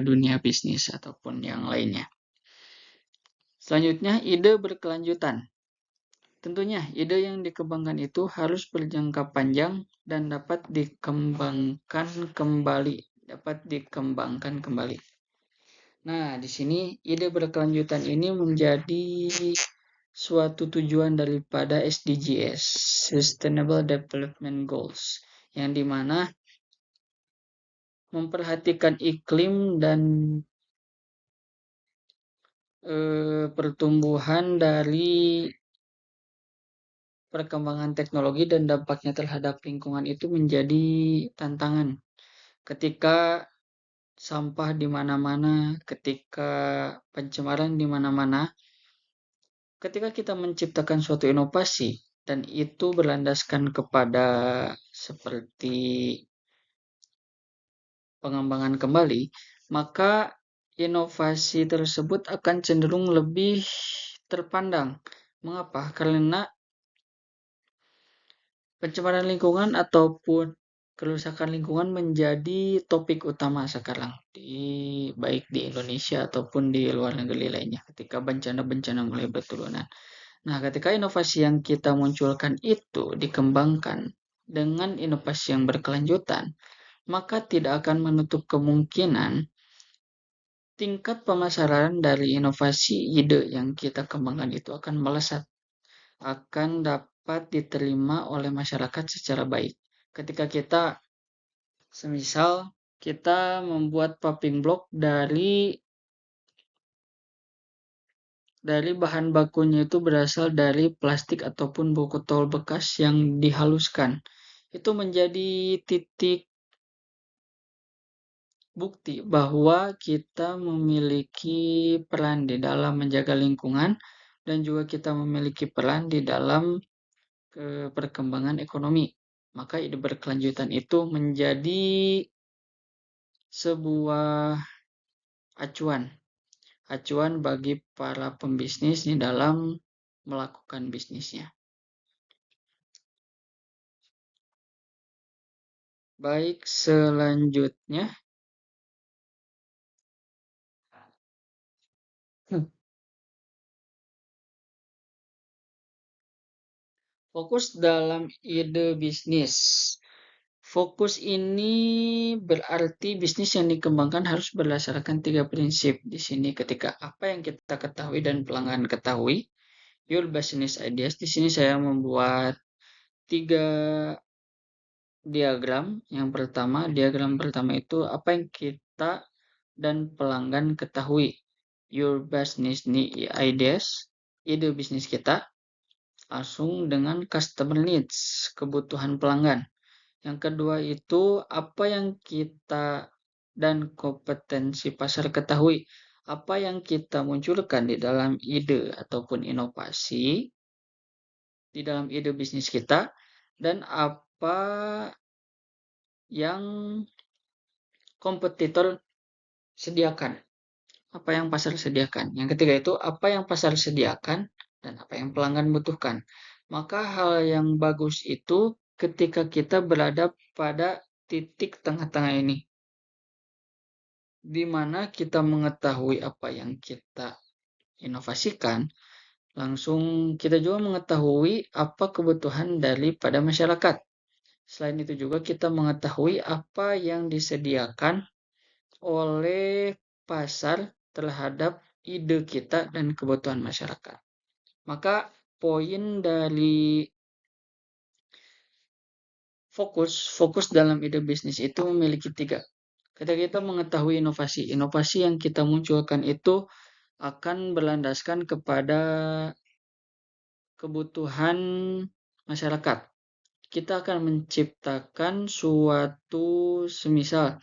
Speaker 1: dunia bisnis ataupun yang lainnya. Selanjutnya, ide berkelanjutan. Tentunya, ide yang dikembangkan itu harus berjangka panjang dan dapat dikembangkan kembali. Nah, di sini ide berkelanjutan ini menjadi suatu tujuan daripada SDGs, Sustainable Development Goals, yang dimana memperhatikan iklim dan pertumbuhan dari perkembangan teknologi dan dampaknya terhadap lingkungan itu menjadi tantangan. Ketika sampah di mana-mana, ketika pencemaran di mana-mana, ketika kita menciptakan suatu inovasi dan itu berlandaskan kepada seperti pengembangan kembali, maka inovasi tersebut akan cenderung lebih terpandang. Mengapa? Karena pencemaran lingkungan ataupun kerusakan lingkungan menjadi topik utama sekarang baik di Indonesia ataupun di luar negeri lainnya ketika bencana-bencana mulai berturunan. Nah, ketika inovasi yang kita munculkan itu dikembangkan dengan inovasi yang berkelanjutan, maka tidak akan menutup kemungkinan tingkat pemasaran dari inovasi ide yang kita kembangkan itu akan melesat, akan dapat diterima oleh masyarakat secara baik. Ketika kita, semisal kita membuat paving block dari bahan bakunya itu berasal dari plastik ataupun botol bekas yang dihaluskan. Itu menjadi titik bukti bahwa kita memiliki peran di dalam menjaga lingkungan dan juga kita memiliki peran di dalam perkembangan ekonomi. Maka ide berkelanjutan itu menjadi sebuah acuan, acuan bagi para pembisnis di dalam melakukan bisnisnya. Baik, selanjutnya. Fokus dalam ide bisnis. Fokus ini berarti bisnis yang dikembangkan harus berdasarkan 3 prinsip. Di sini ketika apa yang kita ketahui dan pelanggan ketahui, your business ideas. Di sini saya membuat 3 diagram pertama itu apa yang kita dan pelanggan ketahui. Your business ideas, ide bisnis kita, langsung dengan customer needs, kebutuhan pelanggan. Yang kedua itu apa yang kita dan kompetensi pasar ketahui. Apa yang kita munculkan di dalam ide ataupun inovasi di dalam ide bisnis kita dan apa yang kompetitor sediakan. Apa yang pasar sediakan. Yang ketiga itu apa yang pasar sediakan dan apa yang pelanggan butuhkan. Maka hal yang bagus itu ketika kita berada pada titik tengah-tengah ini, di mana kita mengetahui apa yang kita inovasikan, langsung kita juga mengetahui apa kebutuhan daripada masyarakat. Selain itu juga kita mengetahui apa yang disediakan oleh pasar terhadap ide kita dan kebutuhan masyarakat. Maka poin dari fokus dalam ide bisnis itu memiliki 3. Ketika kita mengetahui inovasi yang kita munculkan itu akan berlandaskan kepada kebutuhan masyarakat. Kita akan menciptakan suatu semisal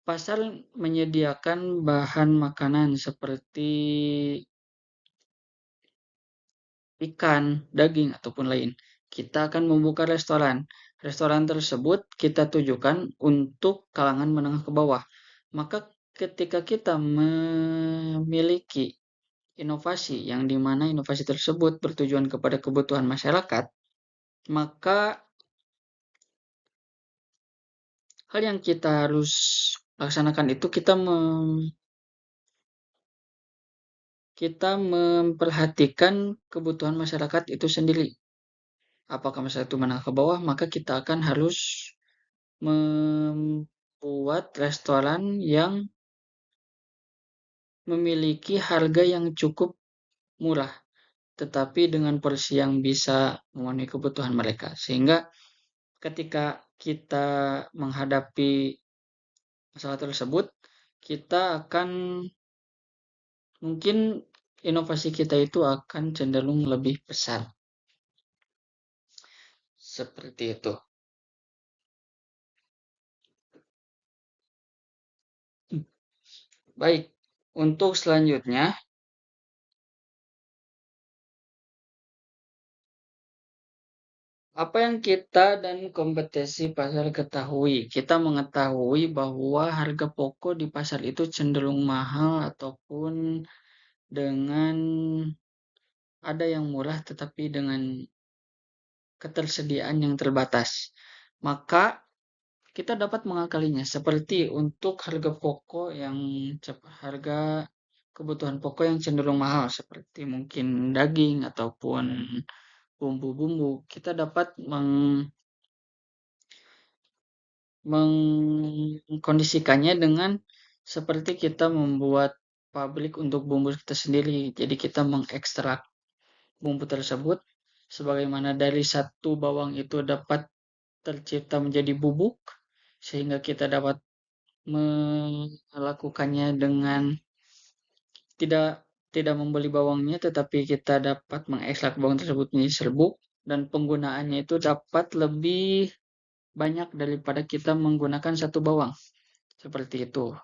Speaker 1: pasar menyediakan bahan makanan seperti ikan, daging, ataupun lain. Kita akan membuka restoran. Restoran tersebut kita tujukan untuk kalangan menengah ke bawah. Maka ketika kita memiliki inovasi yang dimana inovasi tersebut bertujuan kepada kebutuhan masyarakat, maka hal yang kita harus laksanakan itu kita memperhatikan kebutuhan masyarakat itu sendiri. Apakah masyarakat itu menengah ke bawah, maka kita akan harus membuat restoran yang memiliki harga yang cukup murah, tetapi dengan porsi yang bisa memenuhi kebutuhan mereka. Sehingga ketika kita menghadapi masalah tersebut, kita akan mungkin inovasi kita itu akan cenderung lebih besar. Seperti itu. Baik, untuk selanjutnya, apa yang kita dan kompetensi pasar ketahui? Kita mengetahui bahwa harga pokok di pasar itu cenderung mahal ataupun dengan ada yang murah tetapi dengan ketersediaan yang terbatas. Maka kita dapat mengakalinya seperti untuk harga kebutuhan pokok yang cenderung mahal seperti mungkin daging ataupun bumbu-bumbu. Kita dapat mengkondisikannya dengan seperti kita membuat pabrik untuk bumbu kita sendiri. Jadi kita mengekstrak bumbu tersebut sebagaimana dari satu bawang itu dapat tercipta menjadi bubuk sehingga kita dapat melakukannya dengan tidak tidak membeli bawangnya tetapi kita dapat mengekstrak bawang tersebut menjadi serbuk dan penggunaannya itu dapat lebih banyak daripada kita menggunakan satu bawang. Seperti itu.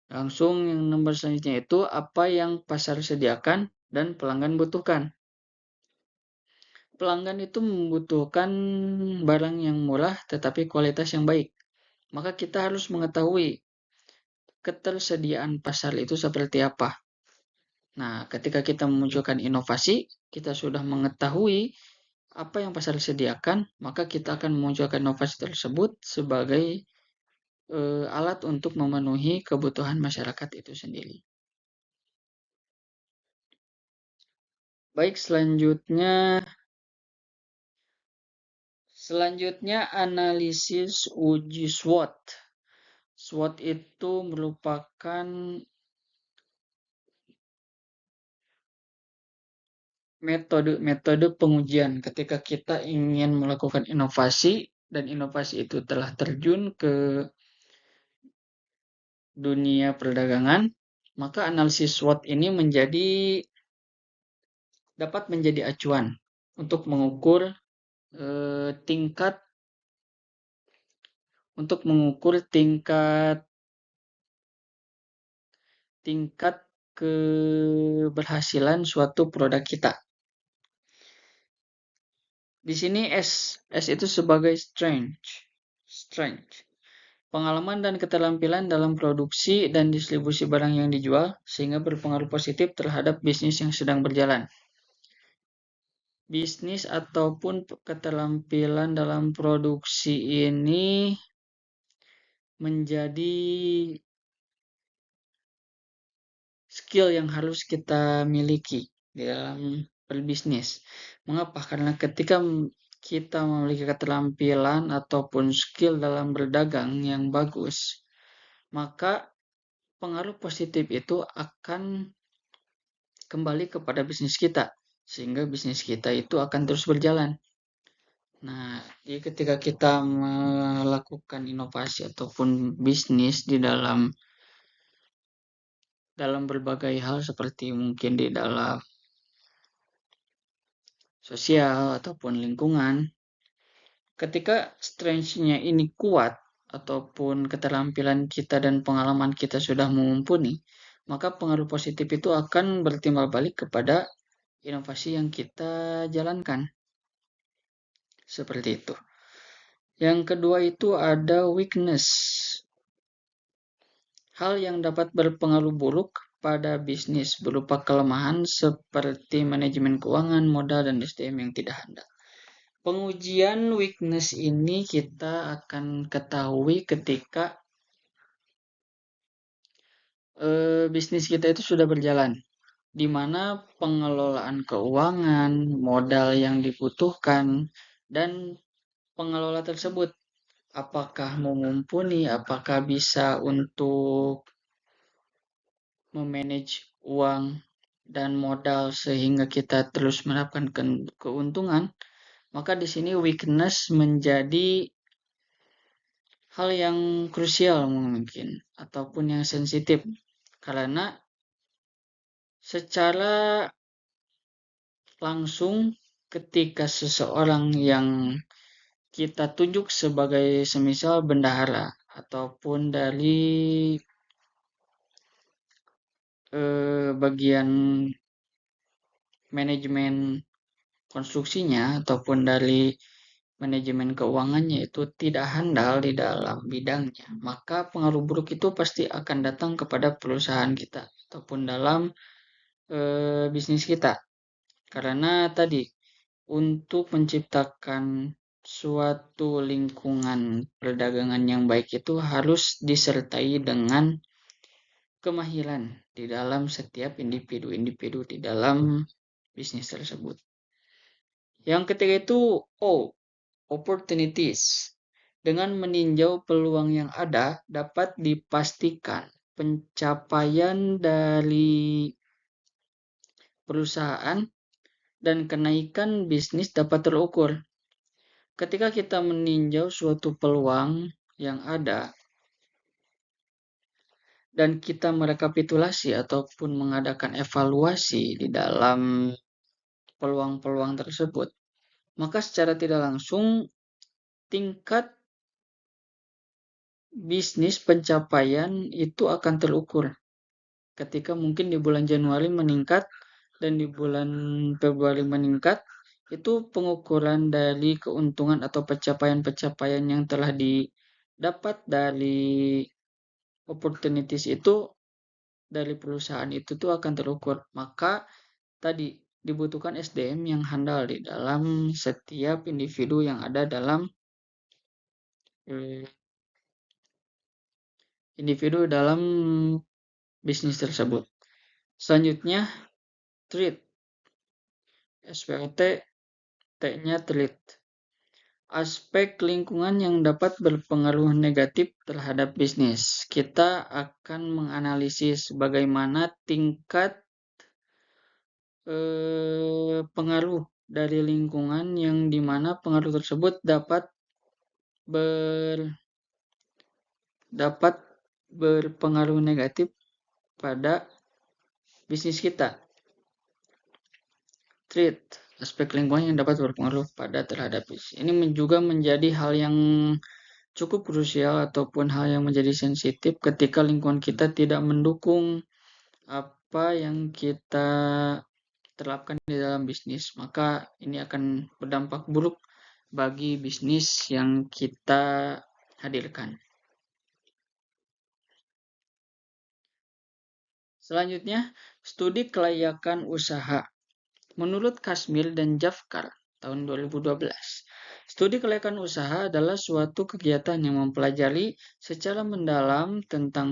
Speaker 1: Langsung yang nomor selanjutnya itu apa yang pasar sediakan dan pelanggan butuhkan. Pelanggan itu membutuhkan barang yang murah tetapi kualitas yang baik. Maka kita harus mengetahui ketersediaan pasar itu seperti apa. Nah, ketika kita memunculkan inovasi, kita sudah mengetahui apa yang pasar sediakan, maka kita akan memunculkan inovasi tersebut sebagai alat untuk memenuhi kebutuhan masyarakat itu sendiri. Baik, selanjutnya Selanjutnya analisis uji SWOT. SWOT itu merupakan metode pengujian ketika kita ingin melakukan inovasi dan inovasi itu telah terjun ke dunia perdagangan, maka analisis SWOT ini dapat menjadi acuan untuk mengukur tingkat tingkat keberhasilan suatu produk kita. Di sini S itu sebagai strength, pengalaman dan keterampilan dalam produksi dan distribusi barang yang dijual sehingga berpengaruh positif terhadap bisnis yang sedang berjalan. Bisnis ataupun keterampilan dalam produksi ini menjadi skill yang harus kita miliki di dalam berbisnis. Mengapa? Karena ketika kita memiliki keterampilan ataupun skill dalam berdagang yang bagus, maka pengaruh positif itu akan kembali kepada bisnis kita, sehingga bisnis kita itu akan terus berjalan. Nah, jadi ketika kita melakukan inovasi ataupun bisnis di dalam berbagai hal seperti mungkin di dalam sosial ataupun lingkungan, ketika strength-nya ini kuat ataupun keterampilan kita dan pengalaman kita sudah mumpuni, maka pengaruh positif itu akan bertimbal balik kepada inovasi yang kita jalankan. Seperti itu. Yang kedua itu ada weakness. Hal yang dapat berpengaruh buruk pada bisnis berupa kelemahan seperti manajemen keuangan, modal, dan SDM yang tidak handal. Pengujian weakness ini kita akan ketahui ketika bisnis kita itu sudah berjalan, di mana pengelolaan keuangan, modal yang dibutuhkan, dan pengelola tersebut apakah mumpuni, apakah bisa untuk memanage uang dan modal sehingga kita terus mendapatkan keuntungan, maka di sini weakness menjadi hal yang krusial mungkin ataupun yang sensitif karena secara langsung ketika seseorang yang kita tunjuk sebagai semisal bendahara ataupun dari bagian manajemen konstruksinya ataupun dari manajemen keuangannya itu tidak handal di dalam bidangnya, maka pengaruh buruk itu pasti akan datang kepada perusahaan kita ataupun dalam bisnis kita. Karena tadi untuk menciptakan suatu lingkungan perdagangan yang baik itu harus disertai dengan kemahiran di dalam setiap individu-individu di dalam bisnis tersebut. Yang ketiga itu opportunities. Dengan meninjau peluang yang ada, dapat dipastikan pencapaian dari perusahaan dan kenaikan bisnis dapat terukur. Ketika kita meninjau suatu peluang yang ada dan kita merekapitulasi ataupun mengadakan evaluasi di dalam peluang-peluang tersebut, maka secara tidak langsung tingkat bisnis pencapaian itu akan terukur. Ketika mungkin di bulan Januari meningkat dan di bulan Februari meningkat, itu pengukuran dari keuntungan atau pencapaian-pencapaian yang telah didapat dari opportunities itu dari perusahaan itu tuh akan terukur. Maka tadi dibutuhkan SDM yang handal di dalam setiap individu yang ada dalam bisnis tersebut. Selanjutnya treat. SWOT T-nya treat. Aspek lingkungan yang dapat berpengaruh negatif terhadap bisnis. Kita akan menganalisis bagaimana tingkat pengaruh dari lingkungan yang dimana pengaruh tersebut ber, dapat berpengaruh negatif pada bisnis kita. Treat aspek lingkungan yang dapat berpengaruh pada terhadap bisnis. Ini juga menjadi hal yang cukup krusial ataupun hal yang menjadi sensitif ketika lingkungan kita tidak mendukung apa yang kita terapkan di dalam bisnis, maka ini akan berdampak buruk bagi bisnis yang kita hadirkan. Selanjutnya, studi kelayakan usaha. Menurut Kasmir dan Jafkar tahun 2012, studi kelayakan usaha adalah suatu kegiatan yang mempelajari secara mendalam tentang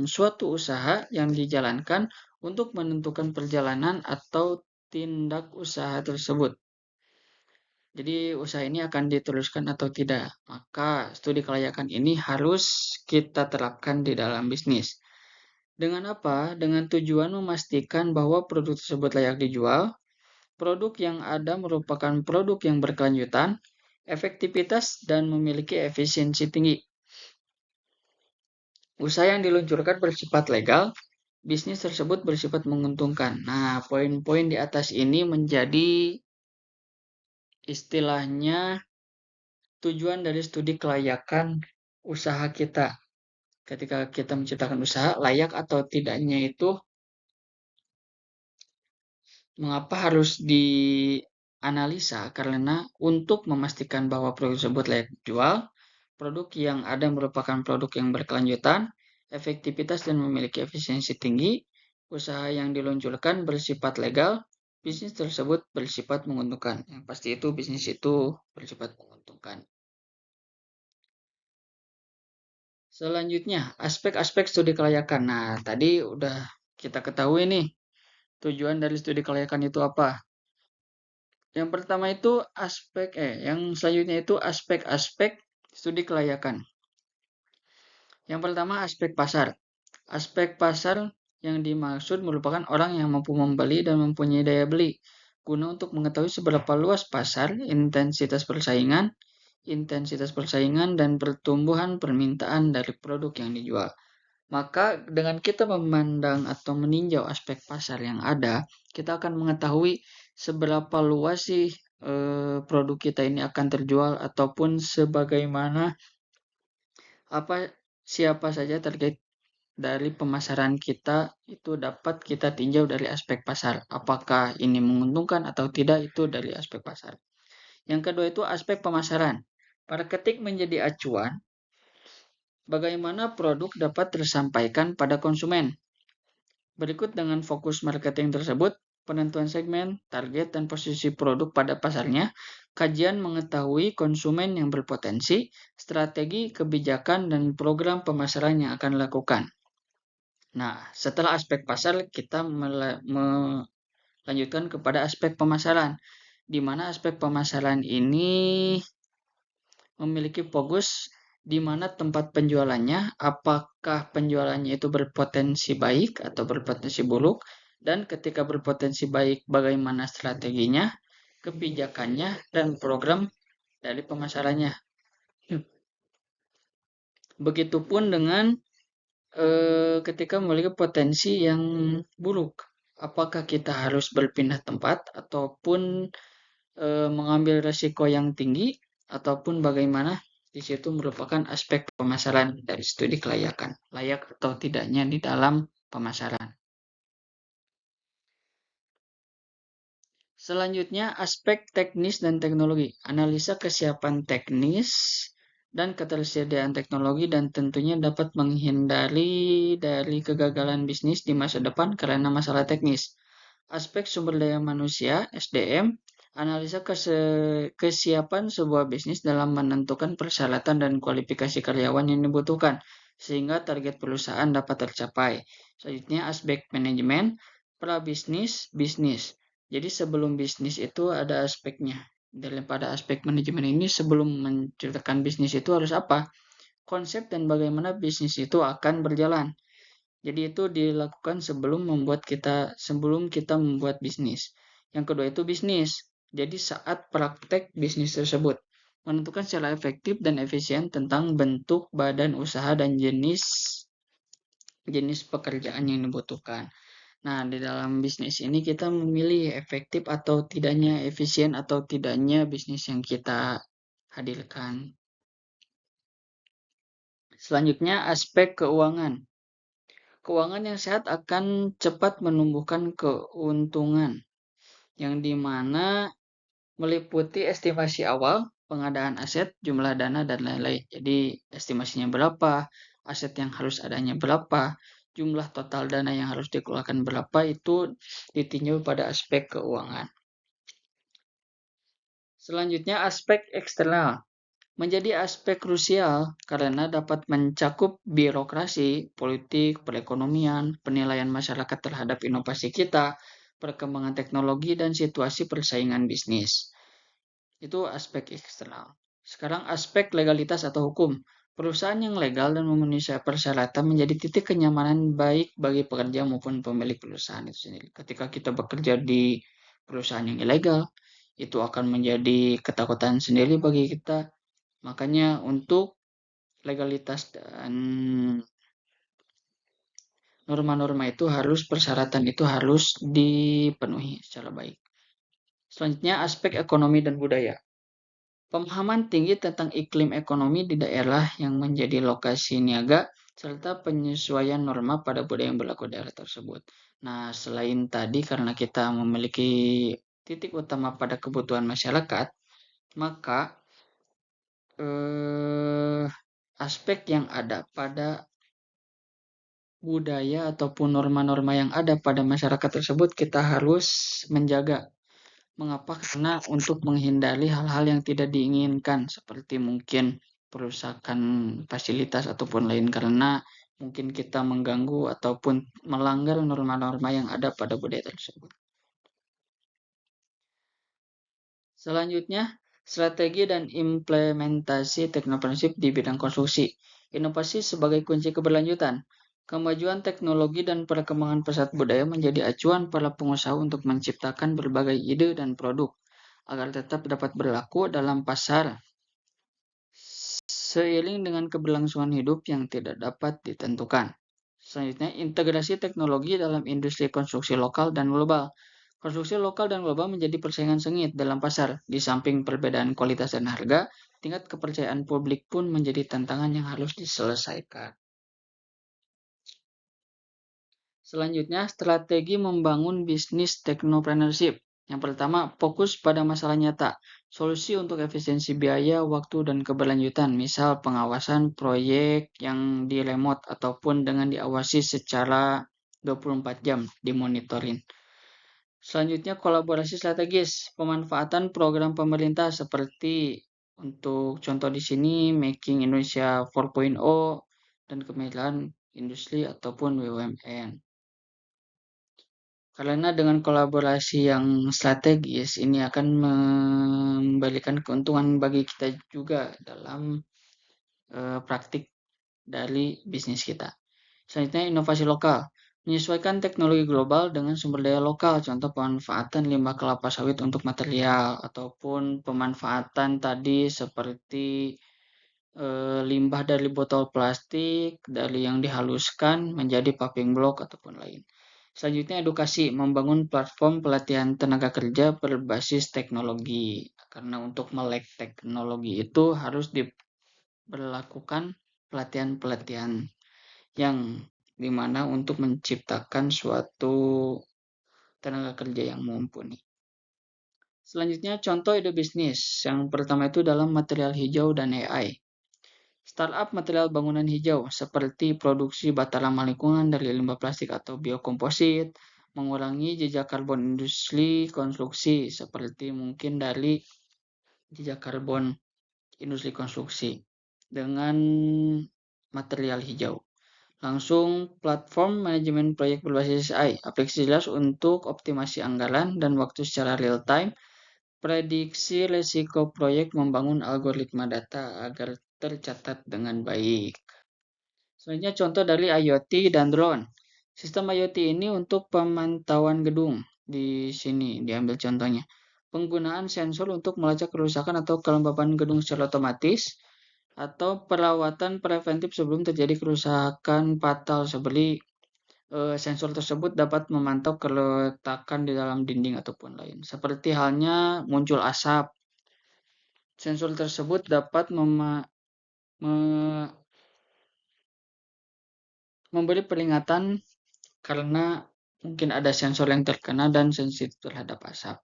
Speaker 1: suatu usaha yang dijalankan untuk menentukan perjalanan atau tindak usaha tersebut. Jadi usaha ini akan diteruskan atau tidak. Maka studi kelayakan ini harus kita terapkan di dalam bisnis. Dengan apa? Dengan tujuan memastikan bahwa produk tersebut layak dijual, produk yang ada merupakan produk yang berkelanjutan, efektivitas, dan memiliki efisiensi tinggi. Usaha yang diluncurkan bersifat legal, bisnis tersebut bersifat menguntungkan. Nah, poin-poin di atas ini menjadi istilahnya tujuan dari studi kelayakan usaha kita. Ketika kita menciptakan usaha, layak atau tidaknya itu mengapa harus dianalisa? Karena untuk memastikan bahwa produk tersebut layak dijual, produk yang ada merupakan produk yang berkelanjutan, efektivitas dan memiliki efisiensi tinggi, usaha yang diluncurkan bersifat legal, bisnis tersebut bersifat menguntungkan. Yang pasti itu bisnis itu bersifat menguntungkan. Selanjutnya, aspek-aspek studi kelayakan. Nah, tadi udah kita ketahui nih, tujuan dari studi kelayakan itu apa. Yang pertama itu yang selanjutnya itu aspek-aspek studi kelayakan. Yang pertama aspek pasar. Aspek pasar yang dimaksud merupakan orang yang mampu membeli dan mempunyai daya beli. Guna untuk mengetahui seberapa luas pasar, intensitas persaingan dan pertumbuhan permintaan dari produk yang dijual. Maka dengan kita memandang atau meninjau aspek pasar yang ada, kita akan mengetahui seberapa luas sih produk kita ini akan terjual ataupun sebagaimana siapa saja target dari pemasaran kita itu dapat kita tinjau dari aspek pasar. Apakah ini menguntungkan atau tidak itu dari aspek pasar. Yang kedua itu aspek pemasaran. Marketing menjadi acuan bagaimana produk dapat tersampaikan pada konsumen. Berikut dengan fokus marketing tersebut, penentuan segmen, target, dan posisi produk pada pasarnya, kajian mengetahui konsumen yang berpotensi, strategi, kebijakan, dan program pemasaran yang akan dilakukan. Nah, setelah aspek pasar, kita melanjutkan kepada aspek pemasaran, di mana aspek pemasaran ini memiliki fokus di mana tempat penjualannya, apakah penjualannya itu berpotensi baik atau berpotensi buruk, dan ketika berpotensi baik, bagaimana strateginya, kebijakannya, dan program dari pemasarannya. Begitupun dengan ketika memiliki potensi yang buruk, apakah kita harus berpindah tempat ataupun mengambil resiko yang tinggi ataupun bagaimana. Di situ merupakan aspek pemasaran dari studi kelayakan, layak atau tidaknya di dalam pemasaran. Selanjutnya, aspek teknis dan teknologi. Analisa kesiapan teknis dan ketersediaan teknologi dan tentunya dapat menghindari dari kegagalan bisnis di masa depan karena masalah teknis. Aspek sumber daya manusia, SDM, analisa kesiapan sebuah bisnis dalam menentukan persyaratan dan kualifikasi karyawan yang dibutuhkan, sehingga target perusahaan dapat tercapai. Selanjutnya, aspek manajemen, prabisnis, bisnis. Jadi sebelum bisnis itu ada aspeknya. Daripada aspek manajemen ini, sebelum menceritakan bisnis itu harus apa? Konsep dan bagaimana bisnis itu akan berjalan. Jadi itu dilakukan sebelum kita membuat bisnis. Yang kedua itu bisnis. Jadi saat praktek bisnis tersebut, menentukan secara efektif dan efisien tentang bentuk badan usaha dan jenis jenis pekerjaan yang dibutuhkan. Nah, di dalam bisnis ini kita memilih efektif atau tidaknya, efisien atau tidaknya bisnis yang kita hadirkan. Selanjutnya, aspek keuangan. Keuangan yang sehat akan cepat menumbuhkan keuntungan, yang dimana meliputi estimasi awal, pengadaan aset, jumlah dana, dan lain-lain. Jadi, estimasinya berapa, aset yang harus adanya berapa, jumlah total dana yang harus dikeluarkan berapa, itu ditinjau pada aspek keuangan. Selanjutnya, aspek eksternal menjadi aspek krusial karena dapat mencakup birokrasi, politik, perekonomian, penilaian masyarakat terhadap inovasi kita, perkembangan teknologi, dan situasi persaingan bisnis. Itu aspek eksternal. Sekarang aspek legalitas atau hukum. Perusahaan yang legal dan memenuhi persyaratan menjadi titik kenyamanan baik bagi pekerja maupun pemilik perusahaan itu sendiri. Ketika kita bekerja di perusahaan yang ilegal, itu akan menjadi ketakutan sendiri bagi kita. Makanya untuk legalitas dan norma-norma itu harus, persyaratan itu harus dipenuhi secara baik. Selanjutnya aspek ekonomi dan budaya. Pemahaman tinggi tentang iklim ekonomi di daerah yang menjadi lokasi niaga, serta penyesuaian norma pada budaya yang berlaku di daerah tersebut. Nah, selain tadi karena kita memiliki titik utama pada kebutuhan masyarakat, maka aspek yang ada pada budaya ataupun norma-norma yang ada pada masyarakat tersebut kita harus menjaga. Mengapa? Karena untuk menghindari hal-hal yang tidak diinginkan seperti mungkin perusakan fasilitas ataupun lain karena mungkin kita mengganggu ataupun melanggar norma-norma yang ada pada budaya tersebut. Selanjutnya, strategi dan implementasi teknopreneurship di bidang konstruksi. Inovasi sebagai kunci keberlanjutan. Kemajuan teknologi dan perkembangan pesat budaya menjadi acuan para pengusaha untuk menciptakan berbagai ide dan produk agar tetap dapat berlaku dalam pasar seiring dengan keberlangsungan hidup yang tidak dapat ditentukan. Selanjutnya, integrasi teknologi dalam industri konstruksi lokal dan global. Konstruksi lokal dan global menjadi persaingan sengit dalam pasar. Di samping perbedaan kualitas dan harga, tingkat kepercayaan publik pun menjadi tantangan yang harus diselesaikan. Selanjutnya, strategi membangun bisnis teknopreneurship. Yang pertama, fokus pada masalah nyata. Solusi untuk efisiensi biaya, waktu, dan keberlanjutan. Misal pengawasan proyek yang di remote ataupun dengan diawasi secara 24 jam dimonitorin. Selanjutnya, kolaborasi strategis. Pemanfaatan program pemerintah seperti untuk contoh di sini Making Indonesia 4.0 dan Kementerian Industri ataupun BUMN. Karena dengan kolaborasi yang strategis ini akan memberikan keuntungan bagi kita juga dalam praktik dari bisnis kita. Selanjutnya inovasi lokal. Menyesuaikan teknologi global dengan sumber daya lokal, contoh pemanfaatan limbah kelapa sawit untuk material ataupun pemanfaatan tadi seperti limbah dari botol plastik dari yang dihaluskan menjadi paving block ataupun lain. Selanjutnya edukasi, membangun platform pelatihan tenaga kerja berbasis teknologi. Karena untuk melek teknologi itu harus diberlakukan pelatihan-pelatihan yang dimana untuk menciptakan suatu tenaga kerja yang mumpuni. Selanjutnya contoh ide bisnis. Yang pertama itu dalam material hijau dan AI. Startup material bangunan hijau seperti produksi bata ramah lingkungan dari limbah plastik atau biokomposit, mengurangi jejak karbon industri konstruksi seperti mungkin dari jejak karbon industri konstruksi dengan material hijau. Langsung platform manajemen proyek berbasis AI, aplikasi jelas untuk optimasi anggaran dan waktu secara real time prediksi risiko proyek membangun algoritma data agar tercatat dengan baik. Selanjutnya contoh dari IoT dan drone. Sistem IoT ini untuk pemantauan gedung. Di sini diambil contohnya. Penggunaan sensor untuk melacak kerusakan atau kelembapan gedung secara otomatis atau perawatan preventif sebelum terjadi kerusakan fatal seperti sensor tersebut dapat memantau keretakan di dalam dinding ataupun lain. Seperti halnya muncul asap. Sensor tersebut dapat memberi peringatan karena mungkin ada sensor yang terkena dan sensitif terhadap asap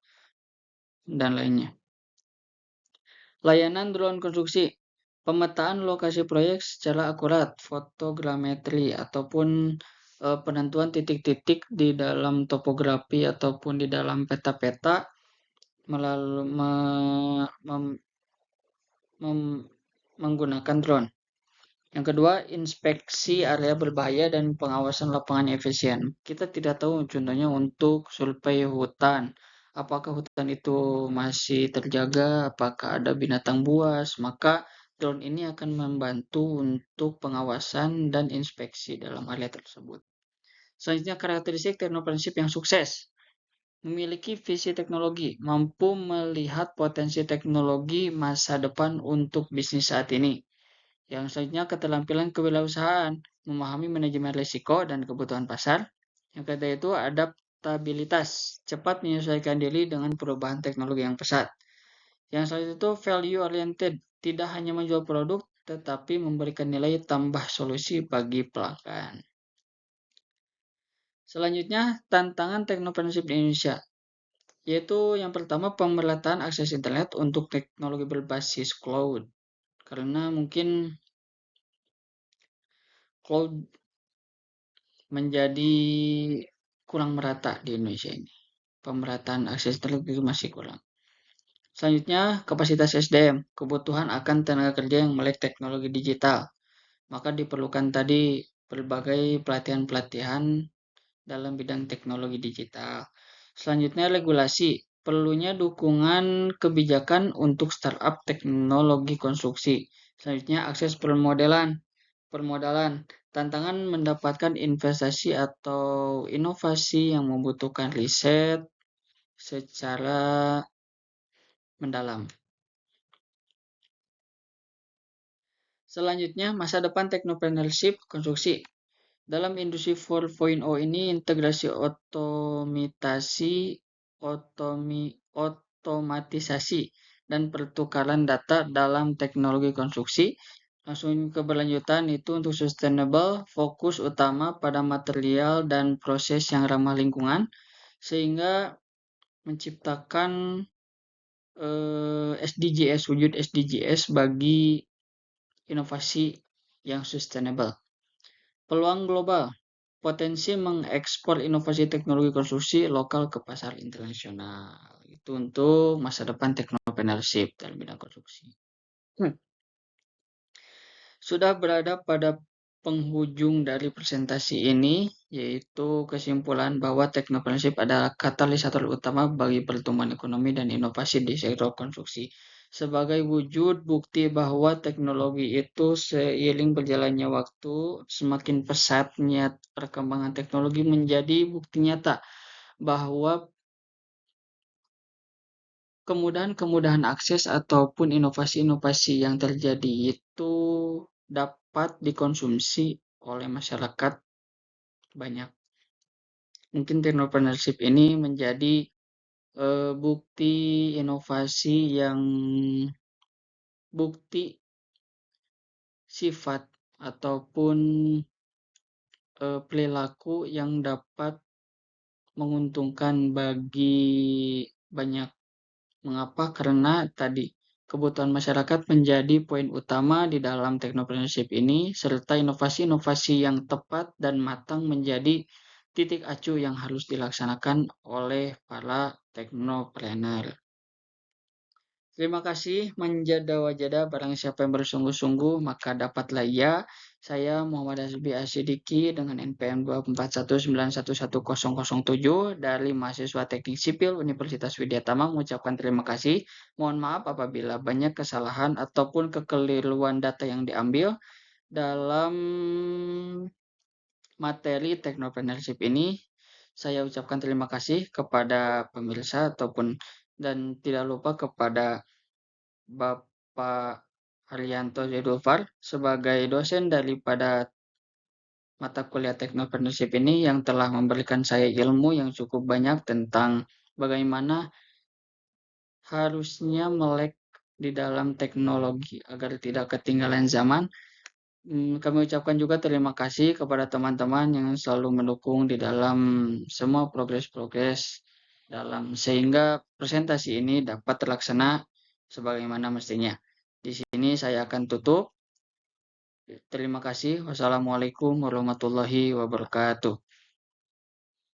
Speaker 1: dan lainnya. Layanan drone konstruksi, pemetaan lokasi proyek secara akurat, fotogrametri ataupun penentuan titik-titik di dalam topografi ataupun di dalam peta-peta melalui menggunakan drone. Yang kedua, inspeksi area berbahaya dan pengawasan lapangan efisien. Kita tidak tahu contohnya untuk survei hutan. Apakah hutan itu masih terjaga? Apakah ada binatang buas? Maka drone ini akan membantu untuk pengawasan dan inspeksi dalam area tersebut. Selanjutnya, karakteristik teknopreneurship yang sukses. Memiliki visi teknologi, mampu melihat potensi teknologi masa depan untuk bisnis saat ini. Yang selanjutnya keterampilan kewirausahaan, memahami manajemen risiko dan kebutuhan pasar. Yang ketiga itu adaptabilitas, cepat menyesuaikan diri dengan perubahan teknologi yang pesat. Yang selanjutnya itu value oriented, tidak hanya menjual produk tetapi memberikan nilai tambah solusi bagi pelanggan. Selanjutnya, tantangan teknopreneurship di Indonesia, yaitu yang pertama pemerataan akses internet untuk teknologi berbasis cloud. Karena mungkin cloud menjadi kurang merata di Indonesia ini. Pemerataan akses internet itu masih kurang. Selanjutnya, kapasitas SDM, kebutuhan akan tenaga kerja yang melek teknologi digital. Maka diperlukan tadi berbagai pelatihan-pelatihan dalam bidang teknologi digital. Selanjutnya, regulasi, perlunya dukungan kebijakan untuk startup teknologi konstruksi. Selanjutnya, akses permodalan, tantangan mendapatkan investasi atau inovasi yang membutuhkan riset secara mendalam. Selanjutnya, masa depan teknopreneurship konstruksi. Dalam industri 4.0 ini, integrasi otomatisasi, dan pertukaran data dalam teknologi konstruksi. Langsung keberlanjutan itu untuk sustainable, fokus utama pada material dan proses yang ramah lingkungan, sehingga menciptakan SDGs, wujud SDGs bagi inovasi yang sustainable. Peluang global, potensi mengekspor inovasi teknologi konstruksi lokal ke pasar internasional. Itu untuk masa depan teknopreneurship dalam bidang konstruksi. Sudah berada pada penghujung dari presentasi ini, yaitu kesimpulan bahwa teknopreneurship adalah katalisator utama bagi pertumbuhan ekonomi dan inovasi di sektor konstruksi. Sebagai wujud bukti bahwa teknologi itu seiring berjalannya waktu, semakin pesatnya perkembangan teknologi menjadi bukti nyata bahwa kemudahan-kemudahan akses ataupun inovasi-inovasi yang terjadi itu dapat dikonsumsi oleh masyarakat banyak. Mungkin teknopreneurship ini menjadi bukti inovasi yang bukti sifat ataupun perilaku yang dapat menguntungkan bagi banyak. Mengapa? Karena tadi kebutuhan masyarakat menjadi poin utama di dalam teknopreneurship ini, serta inovasi-inovasi yang tepat dan matang menjadi titik acuh yang harus dilaksanakan oleh para teknopreneur. Terima kasih menjada wajada barang siapa yang bersungguh-sungguh maka dapatlah ia. Saya Muhammad Hasbi Asyidiki dengan NPM 241911007 dari mahasiswa Teknik Sipil Universitas Widyatama mengucapkan terima kasih. Mohon maaf apabila banyak kesalahan ataupun kekeliruan data yang diambil dalam materi Technopreneurship ini. Saya ucapkan terima kasih kepada pemirsa ataupun dan tidak lupa kepada Bapak Haryanto Zedulfar sebagai dosen daripada mata kuliah Technopreneurship ini yang telah memberikan saya ilmu yang cukup banyak tentang bagaimana harusnya melek di dalam teknologi agar tidak ketinggalan zaman. Kami ucapkan juga terima kasih kepada teman-teman yang selalu mendukung di dalam semua progres-progres dalam sehingga presentasi ini dapat terlaksana sebagaimana mestinya. Di sini saya akan tutup. Terima kasih. Wassalamualaikum warahmatullahi wabarakatuh.